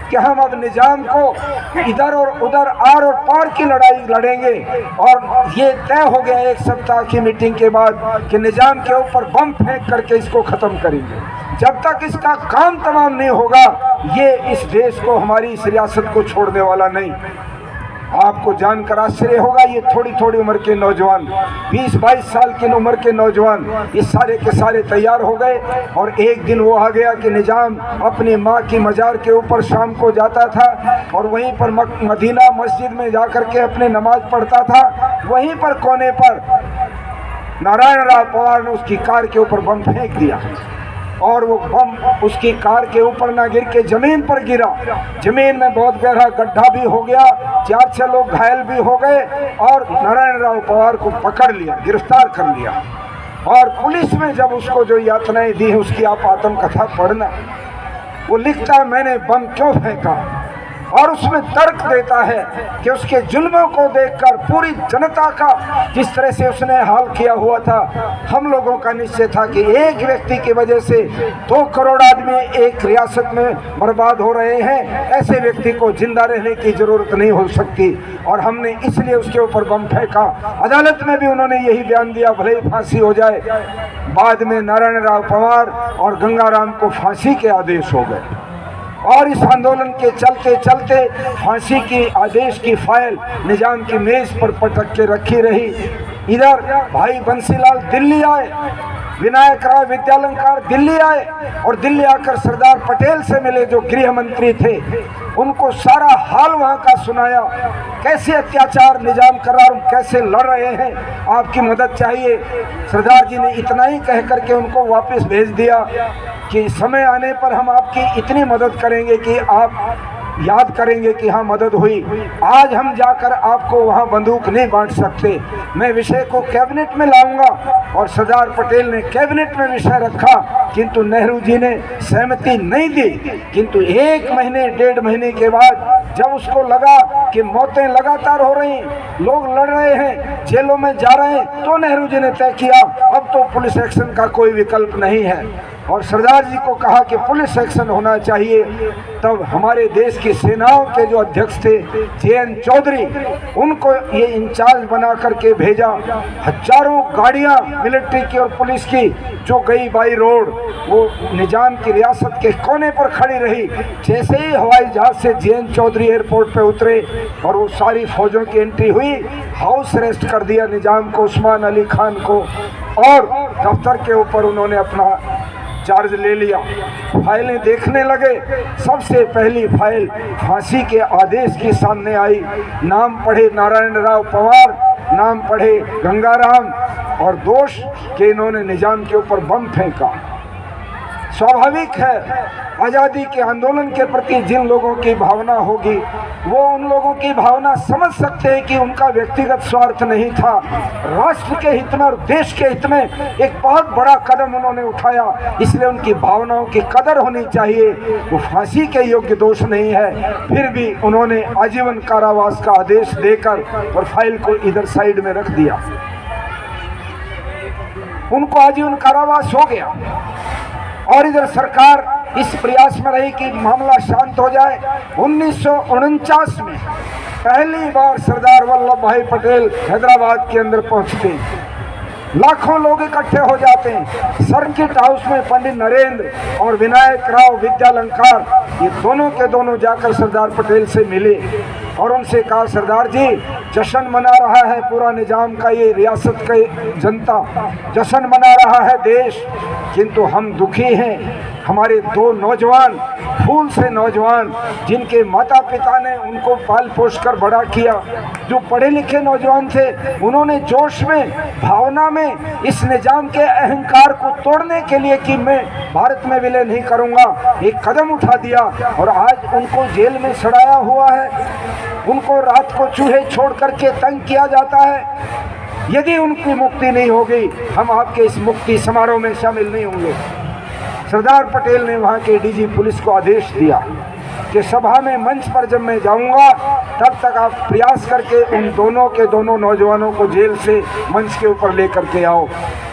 कि हम अब निजाम को इधर और उधर, आर और पार की लड़ाई लड़ेंगे। और ये तय हो गया एक सप्ताह की मीटिंग के बाद कि निजाम के ऊपर बम फेंक करके इसको ख़त्म करेंगे। जब तक इसका काम तमाम नहीं होगा, ये इस देश को, हमारी इस रियासत को छोड़ने वाला नहीं। आपको जानकर आश्चर्य होगा, ये थोड़ी थोड़ी उम्र के नौजवान, 20-22 साल की उम्र के नौजवान, ये सारे के सारे तैयार हो गए। और एक दिन वो आ गया कि निजाम अपनी माँ की मज़ार के ऊपर शाम को जाता था और वहीं पर मदीना मस्जिद में जाकर के अपने नमाज पढ़ता था। वहीं पर कोने पर नारायण राव पवार ने उसकी कार के ऊपर बम फेंक दिया और वो बम उसकी कार के ऊपर ना गिर के ज़मीन पर गिरा। ज़मीन में बहुत गहरा गड्ढा भी हो गया, 4-6 लोग घायल भी हो गए और नारायण राव पवार को पकड़ लिया, गिरफ्तार कर लिया। और पुलिस में जब उसको जो यातनाएं दी हैं उसकी आप आत्मकथा पढ़ना। वो लिखता है मैंने बम क्यों फेंका, और उसमें तर्क देता है कि उसके जुल्मों को देखकर पूरी जनता का जिस तरह से उसने हाल किया हुआ था, हम लोगों का निश्चय था कि एक व्यक्ति की वजह से 2 करोड़ आदमी एक रियासत में बर्बाद हो रहे हैं, ऐसे व्यक्ति को जिंदा रहने की ज़रूरत नहीं हो सकती। और हमने इसलिए उसके ऊपर बम फेंका। अदालत में भी उन्होंने यही बयान दिया, भले ही फांसी हो जाए। बाद में नारायण राव पवार और गंगाराम को फांसी के आदेश हो गए और इस आंदोलन के चलते चलते फांसी की आदेश की फाइल निजाम की मेज पर पटक के रखी रही। इधर भाई बंसीलाल दिल्ली आए, विनायक राय विद्यालंकार दिल्ली आए और दिल्ली आकर सरदार पटेल से मिले जो गृह मंत्री थे, उनको सारा हाल वहाँ का सुनाया, कैसे अत्याचार निजाम कर रहा, कैसे लड़ रहे हैं, आपकी मदद चाहिए। सरदार जी ने इतना ही कह करके उनको वापस भेज दिया कि समय आने पर हम आपकी इतनी मदद करेंगे कि आप याद करेंगे कि हाँ मदद हुई। आज हम जाकर आपको वहाँ बंदूक नहीं बांट सकते, मैं विषय को कैबिनेट में लाऊंगा। और सरदार पटेल ने कैबिनेट में विषय रखा, किंतु नेहरू जी ने सहमति नहीं दी। किंतु 1 महीने 1.5 महीने के बाद जब उसको लगा कि मौतें लगातार हो रही, लोग लड़ रहे हैं, जेलों में जा रहे हैं, तो नेहरू जी ने तय किया अब तो पुलिस एक्शन का कोई विकल्प नहीं है। और सरदार जी को कहा कि पुलिस एक्शन होना चाहिए। तब हमारे देश की सेनाओं के जो अध्यक्ष थे JN चौधरी, उनको ये इंचार्ज बना करके भेजा। हजारों गाड़ियां मिलिट्री की और पुलिस की जो गई बाई रोड, वो निजाम की रियासत के कोने पर खड़ी रही। जैसे ही हवाई जहाज से JN चौधरी एयरपोर्ट पे उतरे और वो सारी फौजों की एंट्री हुई, हाउस अरेस्ट कर दिया निजाम को, उस्मान अली खान को, और दफ्तर के ऊपर उन्होंने अपना चार्ज ले लिया। फाइलें देखने लगे। सबसे पहली फाइल फांसी के आदेश की सामने आई। नाम पढ़े नारायण राव पवार, नाम पढ़े गंगाराम, और दोष कि इन्होंने निजाम के ऊपर बम फेंका। स्वाभाविक है, आज़ादी के आंदोलन के प्रति जिन लोगों की भावना होगी वो उन लोगों की भावना समझ सकते हैं कि उनका व्यक्तिगत स्वार्थ नहीं था, राष्ट्र के हित में और देश के हित में एक बहुत बड़ा कदम उन्होंने उठाया, इसलिए उनकी भावनाओं की कदर होनी चाहिए। वो फांसी के योग्य दोष नहीं है, फिर भी उन्होंने आजीवन कारावास का आदेश देकर और फाइल को इधर साइड में रख दिया। उनको आजीवन कारावास हो गया। और इधर सरकार इस प्रयास में रही कि मामला शांत हो जाए। 1949 में पहली बार सरदार वल्लभ भाई पटेल हैदराबाद के अंदर पहुंचते हैं। लाखों लोग इकट्ठे हो जाते हैं। सर्किट हाउस में पंडित नरेंद्र और विनायक राव विद्यालंकार, ये दोनों के दोनों जाकर सरदार पटेल से मिले और उनसे कहा, सरदार जी, जश्न मना रहा है पूरा निजाम का, ये रियासत का जनता जश्न मना रहा है देश, किंतु हम दुखी हैं। हमारे दो नौजवान, फूल से नौजवान, जिनके माता पिता ने उनको पाल पोस कर बड़ा किया, जो पढ़े लिखे नौजवान थे, उन्होंने जोश में, भावना में इस निजाम के अहंकार को तोड़ने के लिए कि मैं भारत में विलय नहीं करूंगा, एक कदम उठा दिया और आज उनको जेल में सड़ाया हुआ है। उनको रात को चूहे छोड़ करके तंग किया जाता है। यदि उनकी मुक्ति नहीं होगी, हम आपके इस मुक्ति समारोह में शामिल नहीं होंगे। सरदार पटेल ने वहाँ के DG पुलिस को आदेश दिया कि सभा में मंच पर जब मैं जाऊंगा तब तक आप प्रयास करके उन दोनों के दोनों नौजवानों को जेल से मंच के ऊपर लेकर के आओ।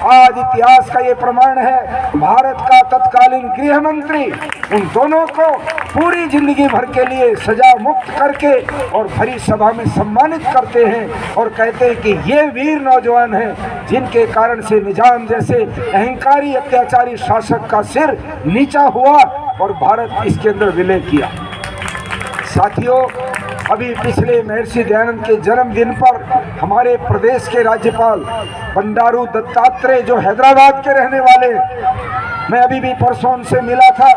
आज इतिहास का ये प्रमाण है, भारत का तत्कालीन गृह मंत्री उन दोनों को पूरी जिंदगी भर के लिए सजा मुक्त करके और भरी सभा में सम्मानित करते हैं और कहते हैं कि ये वीर नौजवान हैं जिनके कारण से निजाम जैसे अहंकारी अत्याचारी शासक का सिर नीचा हुआ और भारत इसके अंदर विलय किया। साथियों, अभी पिछले महर्षि दयानंद के जन्मदिन पर हमारे प्रदेश के राज्यपाल बंडारू दत्तात्रेय, जो हैदराबाद के रहने वाले, मैं अभी भी परसों उनसे मिला था।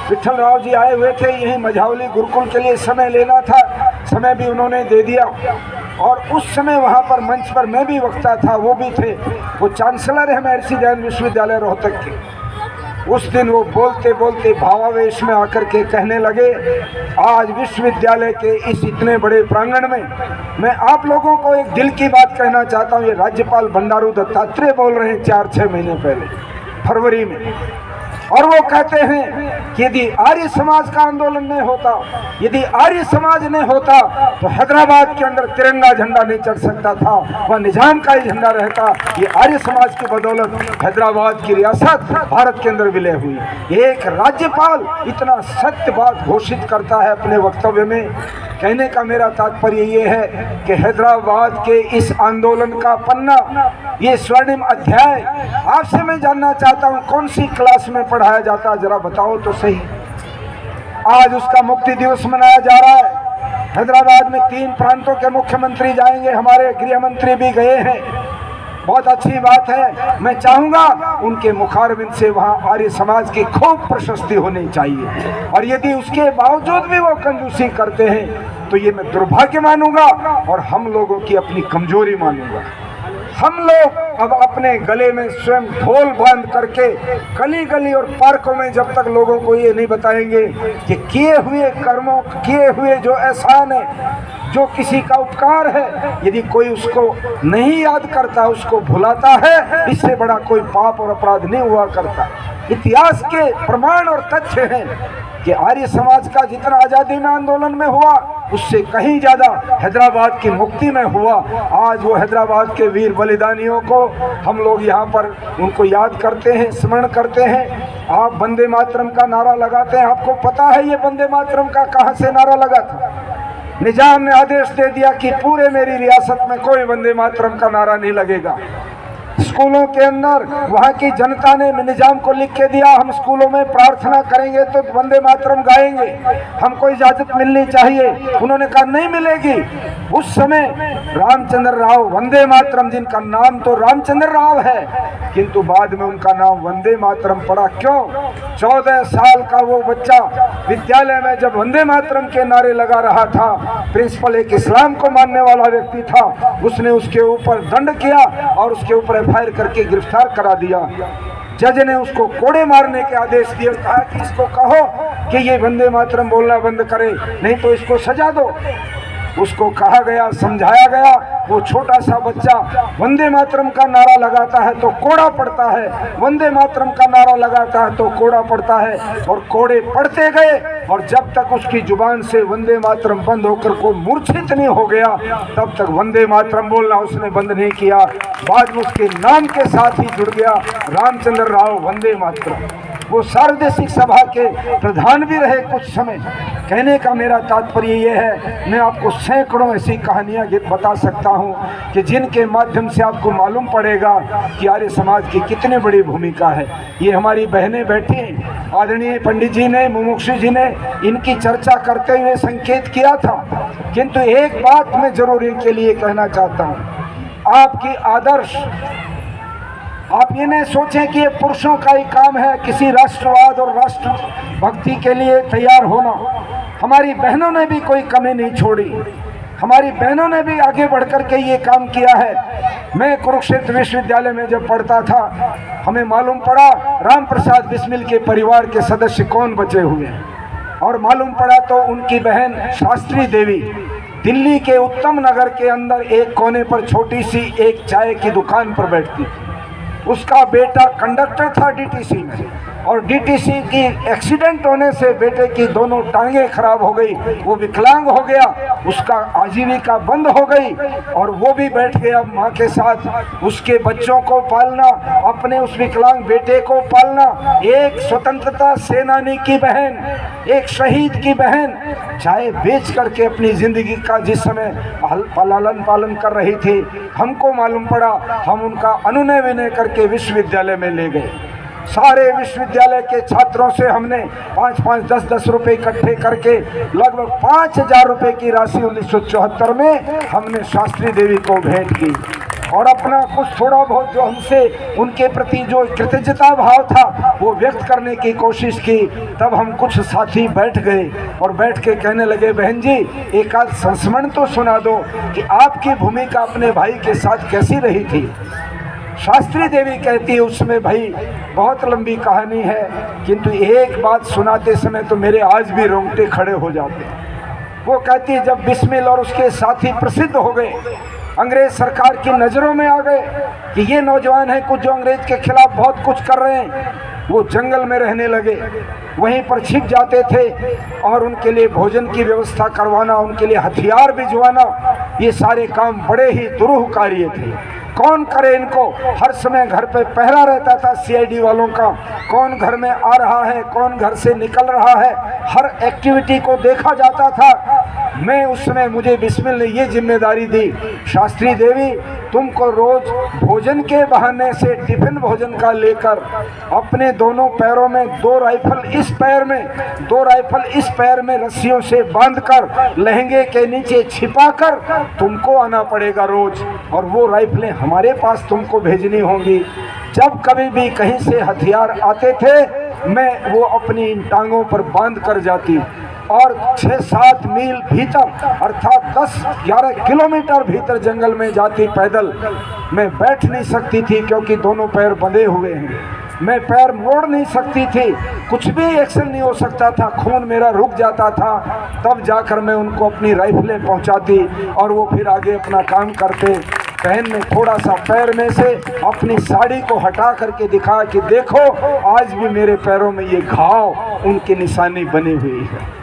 विठल राव जी आए हुए थे, यहीं मझावली गुरुकुल के लिए समय लेना था, समय भी उन्होंने दे दिया। और उस समय वहाँ पर मंच पर मैं भी वक्ता था, वो भी थे। वो चांसलर है महर्षि दयानंद विश्वविद्यालय रोहतक के। उस दिन वो बोलते बोलते भावावेश में आकर के कहने लगे, आज विश्वविद्यालय के इस इतने बड़े प्रांगण में मैं आप लोगों को एक दिल की बात कहना चाहता हूँ। ये राज्यपाल बंडारू दत्तात्रेय बोल रहे हैं 4-6 महीने पहले, फरवरी में, और वो कहते हैं कि यदि आर्य समाज का आंदोलन नहीं होता, यदि आर्य समाज नहीं होता तो हैदराबाद के अंदर तिरंगा झंडा नहीं चढ़ सकता था, वह निजाम का ही झंडा रहता। ये आर्य समाज की बदौलत हैदराबाद की रियासत भारत के अंदर विलय हुई। एक राज्यपाल इतना सत्य बात घोषित करता है अपने वक्तव्य में। कहने का मेरा तात्पर्य ये है कि हैदराबाद के इस आंदोलन का पन्ना, ये स्वर्णिम अध्याय, आपसे मैं जानना चाहता हूँ कौन सी क्लास में पढ़ाया जाता है, जरा बताओ तो सही। आज उसका मुक्ति दिवस मनाया जा रहा है। हैदराबाद में 3 प्रांतों के मुख्यमंत्री जाएंगे, हमारे गृह मंत्री भी गए हैं, बहुत अच्छी बात है। मैं चाहूँगा उनके मुखारबिंद से वहाँ आर्य समाज की खूब प्रशस्ति होनी चाहिए, और यदि उसके बावजूद भी वो कंजूसी करते हैं तो ये मैं दुर्भाग्य मानूंगा और हम लोगों की अपनी कमजोरी मानूंगा। हम लोग अब अपने गले में स्वयं ढोल बांध करके गली गली और पार्कों में जब तक लोगों को ये नहीं बताएंगे कि किए हुए कर्मों, किए हुए जो एहसान है, जो किसी का उपकार है यदि कोई उसको नहीं याद करता, उसको भुलाता है, इससे बड़ा कोई पाप और अपराध नहीं हुआ करता। इतिहास के प्रमाण और तथ्य हैं कि आर्य समाज का जितना आज़ादी में आंदोलन में हुआ उससे कहीं ज़्यादा हैदराबाद की मुक्ति में हुआ। आज वो हैदराबाद के वीर बलिदानियों को हम लोग यहाँ पर उनको याद करते हैं, स्मरण करते हैं। आप वंदे मातरम का नारा लगाते हैं, आपको पता है ये वंदे मातरम का कहाँ से नारा लगा था? निजाम ने आदेश दे दिया कि पूरे मेरी रियासत में कोई वंदे मातरम का नारा नहीं लगेगा। स्कूलों के अंदर वहाँ की जनता ने निजाम को लिख के दिया, हम स्कूलों में प्रार्थना करेंगे तो वंदे मातरम गाएंगे, हमको इजाजत मिलनी चाहिए। उन्होंने कहा नहीं मिलेगी। उस समय रामचंद्र राव वंदे मातरम, जिनका नाम तो रामचंद्र राव है किंतु बाद में उनका नाम वंदे मातरम पड़ा। क्यों? 14 साल का वो बच्चा विद्यालय में जब वंदे मातरम के नारे लगा रहा था, प्रिंसिपल एक इस्लाम को मानने वाला व्यक्ति था, उसने उसके ऊपर दंड किया और उसके ऊपर फायर करके गिरफ्तार करा दिया। जज ने उसको कोड़े मारने के आदेश दिए, कहा कि इसको कहो कि ये वंदे मातरम बोलना बंद करे, नहीं तो इसको सजा दो। उसको कहा गया, समझाया गया। वो छोटा सा बच्चा वंदे मातरम का नारा लगाता है तो कोड़ा पड़ता है, वंदे मातरम का नारा लगाता है तो कोड़ा पड़ता है, और कोड़े पड़ते गए। और जब तक उसकी जुबान से वंदे मातरम बंद होकर को मूर्छित नहीं हो गया तब तक वंदे मातरम बोलना उसने बंद नहीं किया। बाद में उसके नाम के साथ ही जुड़ गया रामचंद्र राव वंदे मातरम। वो सार्वदेशिक सभा के प्रधान भी रहे कुछ समय। कहने का मेरा तात्पर्य ये है, मैं आपको सैकड़ों ऐसी कहानियाँ बता सकता हूँ कि जिनके माध्यम से आपको मालूम पड़ेगा कि आर्य समाज की कितनी बड़ी भूमिका है। ये हमारी बहनें बैठी हैं, आदरणीय पंडित जी ने, मुमुक्षु जी ने इनकी चर्चा करते हुए संकेत किया था, किंतु एक बात मैं जरूर इनके लिए कहना चाहता हूँ, आपकी आदर्श, आप ये नहीं सोचें कि ये पुरुषों का ही काम है किसी राष्ट्रवाद और राष्ट्र भक्ति के लिए तैयार होना। हमारी बहनों ने भी कोई कमी नहीं छोड़ी, हमारी बहनों ने भी आगे बढ़ कर के ये काम किया है। मैं कुरुक्षेत्र विश्वविद्यालय में जब पढ़ता था, हमें मालूम पड़ा राम प्रसाद बिस्मिल के परिवार के सदस्य कौन बचे हुए हैं, और मालूम पड़ा तो उनकी बहन शास्त्री देवी दिल्ली के उत्तम नगर के अंदर एक कोने पर छोटी सी एक चाय की दुकान पर बैठती थी। उसका बेटा कंडक्टर था डीटीसी में, और डीटीसी की एक्सीडेंट होने से बेटे की दोनों टांगें खराब हो गई, वो विकलांग हो गया, उसका आजीविका बंद हो गई, और वो भी बैठ गया माँ के साथ। उसके बच्चों को पालना, अपने उस विकलांग बेटे को पालना, एक स्वतंत्रता सेनानी की बहन, एक शहीद की बहन चाय बेच करके अपनी जिंदगी का जिस समय लालन पालन कर रही थी, हमको मालूम पड़ा, हम उनका अनुनय विनय करके विश्वविद्यालय में ले गए। सारे विश्वविद्यालय के छात्रों से हमने 5-5, 10-10 रुपए इकट्ठे करके लगभग 5,000 रुपए की राशि 1974 में हमने शास्त्री देवी को भेंट की, और अपना कुछ थोड़ा बहुत जो हमसे उनके प्रति जो कृतज्ञता भाव था वो व्यक्त करने की कोशिश की। तब हम कुछ साथी बैठ गए और बैठ के कहने लगे, बहन जी एक आध संस्मरण तो सुना दो कि आपकी भूमिका अपने भाई के साथ कैसी रही थी। शास्त्री देवी कहती है, उसमें भाई बहुत लंबी कहानी है, किंतु एक बात सुनाते समय तो मेरे आज भी रोंगटे खड़े हो जाते हैं। वो कहती है, जब बिस्मिल और उसके साथी प्रसिद्ध हो गए, अंग्रेज सरकार की नज़रों में आ गए कि ये नौजवान हैं कुछ जो अंग्रेज के खिलाफ बहुत कुछ कर रहे हैं, वो जंगल में रहने लगे, वहीं पर छिप जाते थे, और उनके लिए भोजन की व्यवस्था करवाना, उनके लिए हथियार भिजवाना, ये सारे काम बड़े ही दुरूह कार्य थे। कौन करे इनको? हर समय घर पे पहरा रहता था सीआईडी वालों का, कौन घर में आ रहा है, कौन घर से निकल रहा है, हर एक्टिविटी को देखा जाता था। मैं उस समय, मुझे बिस्मिल ने ये जिम्मेदारी दी, शास्त्री देवी तुमको रोज भोजन के बहाने से टिफिन भोजन का लेकर अपने दोनों पैरों में 2 राइफल इस पैर में, 2 राइफल इस पैर में रस्सियों से बांधकर लहंगे के नीचे छिपाकर तुमको आना पड़ेगा रोज, और वो राइफलें हमारे पास तुमको भेजनी होंगी। जब कभी भी कहीं से हथियार आते थे, मैं वो अपनी इन टांगों पर बांध कर जाती, और 6-7 मील भीतर अर्थात 10-11 किलोमीटर भीतर जंगल में जाती पैदल। मैं बैठ नहीं सकती थी क्योंकि दोनों पैर बंधे हुए हैं। मैं पैर मोड़ नहीं सकती थी, कुछ भी एक्शन नहीं हो सकता था, खून मेरा रुक जाता था। तब जाकर मैं उनको अपनी राइफलें पहुंचाती और वो फिर आगे अपना काम करते। बहन ने थोड़ा सा पैर में से अपनी साड़ी को हटा करके दिखा कि देखो आज भी मेरे पैरों में ये घाव उनकी निशानी बनी हुई है।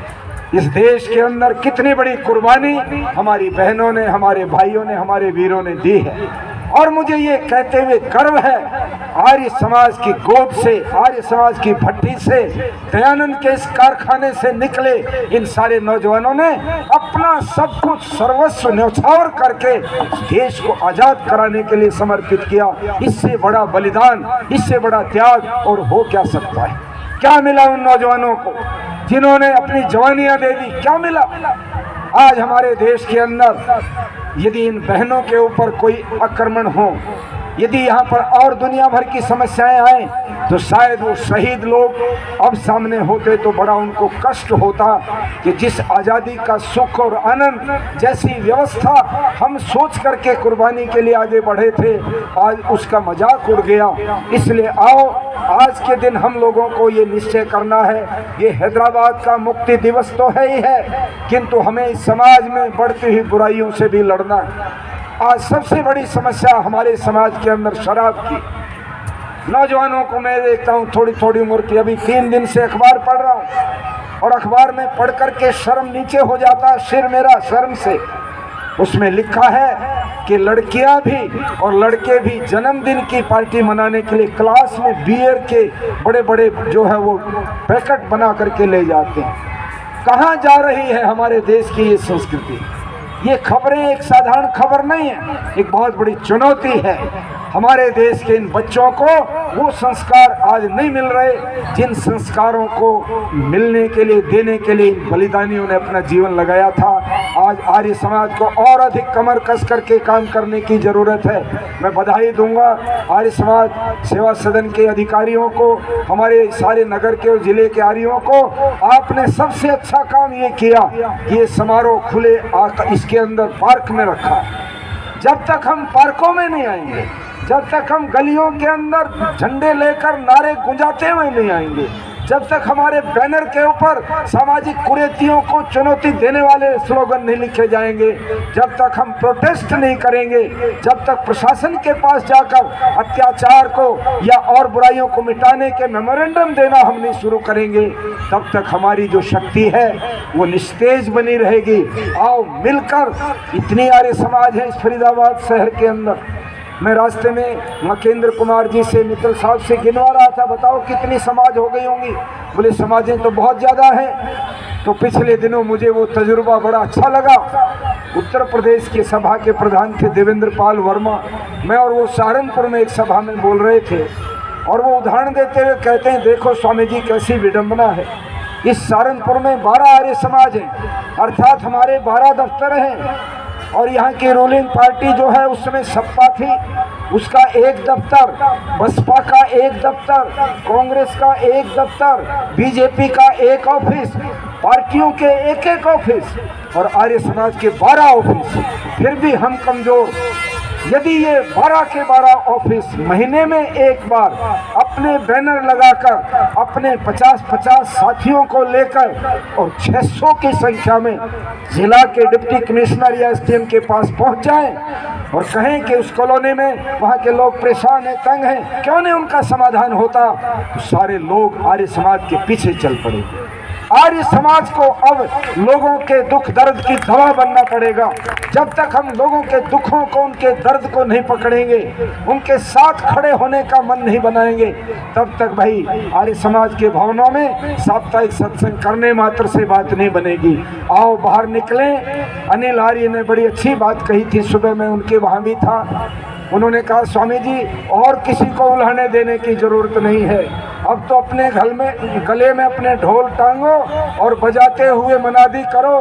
इस देश के अंदर कितनी बड़ी कुर्बानी हमारी बहनों ने, हमारे भाइयों ने, हमारे वीरों ने दी है। और मुझे ये कहते हुए गर्व है, आर्य समाज की गोद से, आर्य समाज की भट्टी से, दयानंद के इस कारखाने से निकले इन सारे नौजवानों ने अपना सब कुछ सर्वस्व न्यौछावर करके देश को आजाद कराने के लिए समर्पित किया। इससे बड़ा बलिदान, इससे बड़ा त्याग और हो क्या सकता है? क्या मिला उन नौजवानों को जिन्होंने अपनी जवानियां दे दी? क्या मिला? आज हमारे देश के अंदर यदि इन बहनों के ऊपर कोई आक्रमण हो, यदि यहाँ पर और दुनिया भर की समस्याएं आए, तो शायद वो शहीद लोग अब सामने होते तो बड़ा उनको कष्ट होता कि जिस आज़ादी का सुख और आनंद जैसी व्यवस्था हम सोच करके कुर्बानी के लिए आगे बढ़े थे, आज उसका मजाक उड़ गया। इसलिए आओ, आज के दिन हम लोगों को ये निश्चय करना है, ये हैदराबाद का मुक्ति दिवस तो है ही है, किंतु हमें इस समाज में बढ़ती हुई बुराइयों से भी लड़ना है। आज सबसे बड़ी समस्या हमारे समाज के अंदर शराब की। नौजवानों को मैं देखता हूँ थोड़ी थोड़ी उम्र की, अभी 3 दिन से अखबार पढ़ रहा हूँ और अखबार में पढ़ करके शर्म नीचे हो जाता है, सिर मेरा शर्म से। उसमें लिखा है कि लड़कियां भी और लड़के भी जन्मदिन की पार्टी मनाने के लिए क्लास में बियर के बड़े बड़े जो है वो पैकेट बना करके ले जाते हैं। कहाँ जा रही है हमारे देश की ये संस्कृति? ये खबरें एक साधारण खबर नहीं है, एक बहुत बड़ी चुनौती है। हमारे देश के इन बच्चों को वो संस्कार आज नहीं मिल रहे जिन संस्कारों को मिलने के लिए, देने के लिए इन बलिदानियों ने अपना जीवन लगाया था। आज आर्य समाज को और अधिक कमर कस करके काम करने की ज़रूरत है। मैं बधाई दूंगा आर्य समाज सेवा सदन के अधिकारियों को, हमारे सारे नगर के और ज़िले के आर्यों को। आपने सबसे अच्छा काम ये किया, ये समारोह खुले इसके अंदर पार्क में रखा। जब तक हम पार्कों में नहीं आएंगे, जब तक हम गलियों के अंदर झंडे लेकर नारे गुंजाते हुए नहीं आएंगे, जब तक हमारे बैनर के ऊपर सामाजिक कुरीतियों को चुनौती देने वाले स्लोगन नहीं लिखे जाएंगे, जब तक हम प्रोटेस्ट नहीं करेंगे, जब तक प्रशासन के पास जाकर अत्याचार को या और बुराइयों को मिटाने के मेमोरेंडम देना हम नहीं शुरू करेंगे, तब तक हमारी जो शक्ति है वो निस्तेज बनी रहेगी। आओ मिलकर, इतनी आर्य समाज है इस फरीदाबाद शहर के अंदर। मैं रास्ते में मकेंद्र कुमार जी से, मित्तल साहब से गिनवा रहा था, बताओ कितनी समाज हो गई होंगी? बोले समाजें तो बहुत ज़्यादा हैं। तो पिछले दिनों मुझे वो तजुर्बा बड़ा अच्छा लगा। उत्तर प्रदेश की सभा के प्रधान थे देवेंद्र पाल वर्मा। मैं और वो सहारनपुर में एक सभा में बोल रहे थे और वो उदाहरण देते हुए कहते हैं, देखो स्वामी जी कैसी विडंबना है, इस सहारनपुर में 12 आर्य समाज हैं, अर्थात हमारे 12 दफ्तर हैं। और यहाँ की रूलिंग पार्टी जो है उस समय सपा थी, उसका एक दफ्तर, बसपा का एक दफ्तर, कांग्रेस का एक दफ्तर, बीजेपी का एक ऑफिस, पार्टियों के एक एक ऑफिस और आर्य समाज के 12 ऑफिस। फिर भी हम कमजोर। यदि ये 12 के 12 ऑफिस महीने में एक बार अपने बैनर लगाकर अपने 50-50 साथियों को लेकर और 600 की संख्या में जिला के डिप्टी कमिश्नर या एसडीएम के पास पहुंच जाएं और कहें कि उस कॉलोनी में वहां के लोग परेशान हैं, तंग हैं, क्यों नहीं उनका समाधान होता, तो सारे लोग आर्य समाज के पीछे चल पड़े। आर्य समाज को अब लोगों के दुख दर्द की दवा बनना पड़ेगा। जब तक हम लोगों के दुखों को, उनके दर्द को नहीं पकड़ेंगे, उनके साथ खड़े होने का मन नहीं बनाएंगे, तब तक भाई आर्य समाज के भवनों में साप्ताहिक सत्संग करने मात्र से बात नहीं बनेगी। आओ बाहर निकलें। अनिल आर्य ने बड़ी अच्छी बात कही थी, सुबह मैं उनके वहाँ भी था। उन्होंने कहा, स्वामी जी और किसी को उल्हाने देने की जरूरत नहीं है, अब तो अपने गले में अपने ढोल टांगो और बजाते हुए मनादी करो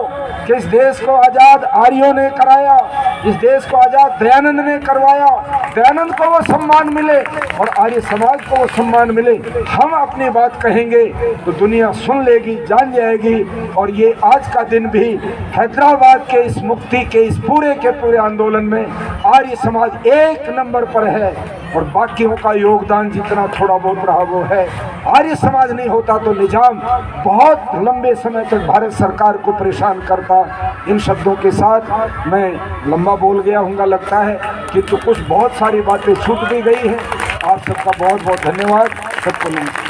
कि इस देश को आज़ाद आर्यों ने कराया, इस देश को आज़ाद दयानंद ने करवाया, दयानंद को वो सम्मान मिले और आर्य समाज को वो सम्मान मिले। हम अपनी बात कहेंगे तो दुनिया सुन लेगी, जान जाएगी। और ये आज का दिन भी हैदराबाद के इस मुक्ति के इस पूरे के पूरे आंदोलन में आर्य समाज एक नंबर पर है। और बाकियों का योगदान जितना थोड़ा बहुत रहा वो है। आर्य समाज नहीं होता तो निजाम बहुत लंबे समय तक भारत सरकार को परेशान करता। इन शब्दों के साथ मैं लंबा बोल गया हूँगा लगता है, किंतु कुछ बहुत सारी बातें छूट भी गई हैं। आप सबका बहुत बहुत धन्यवाद। सबको नमस्कार।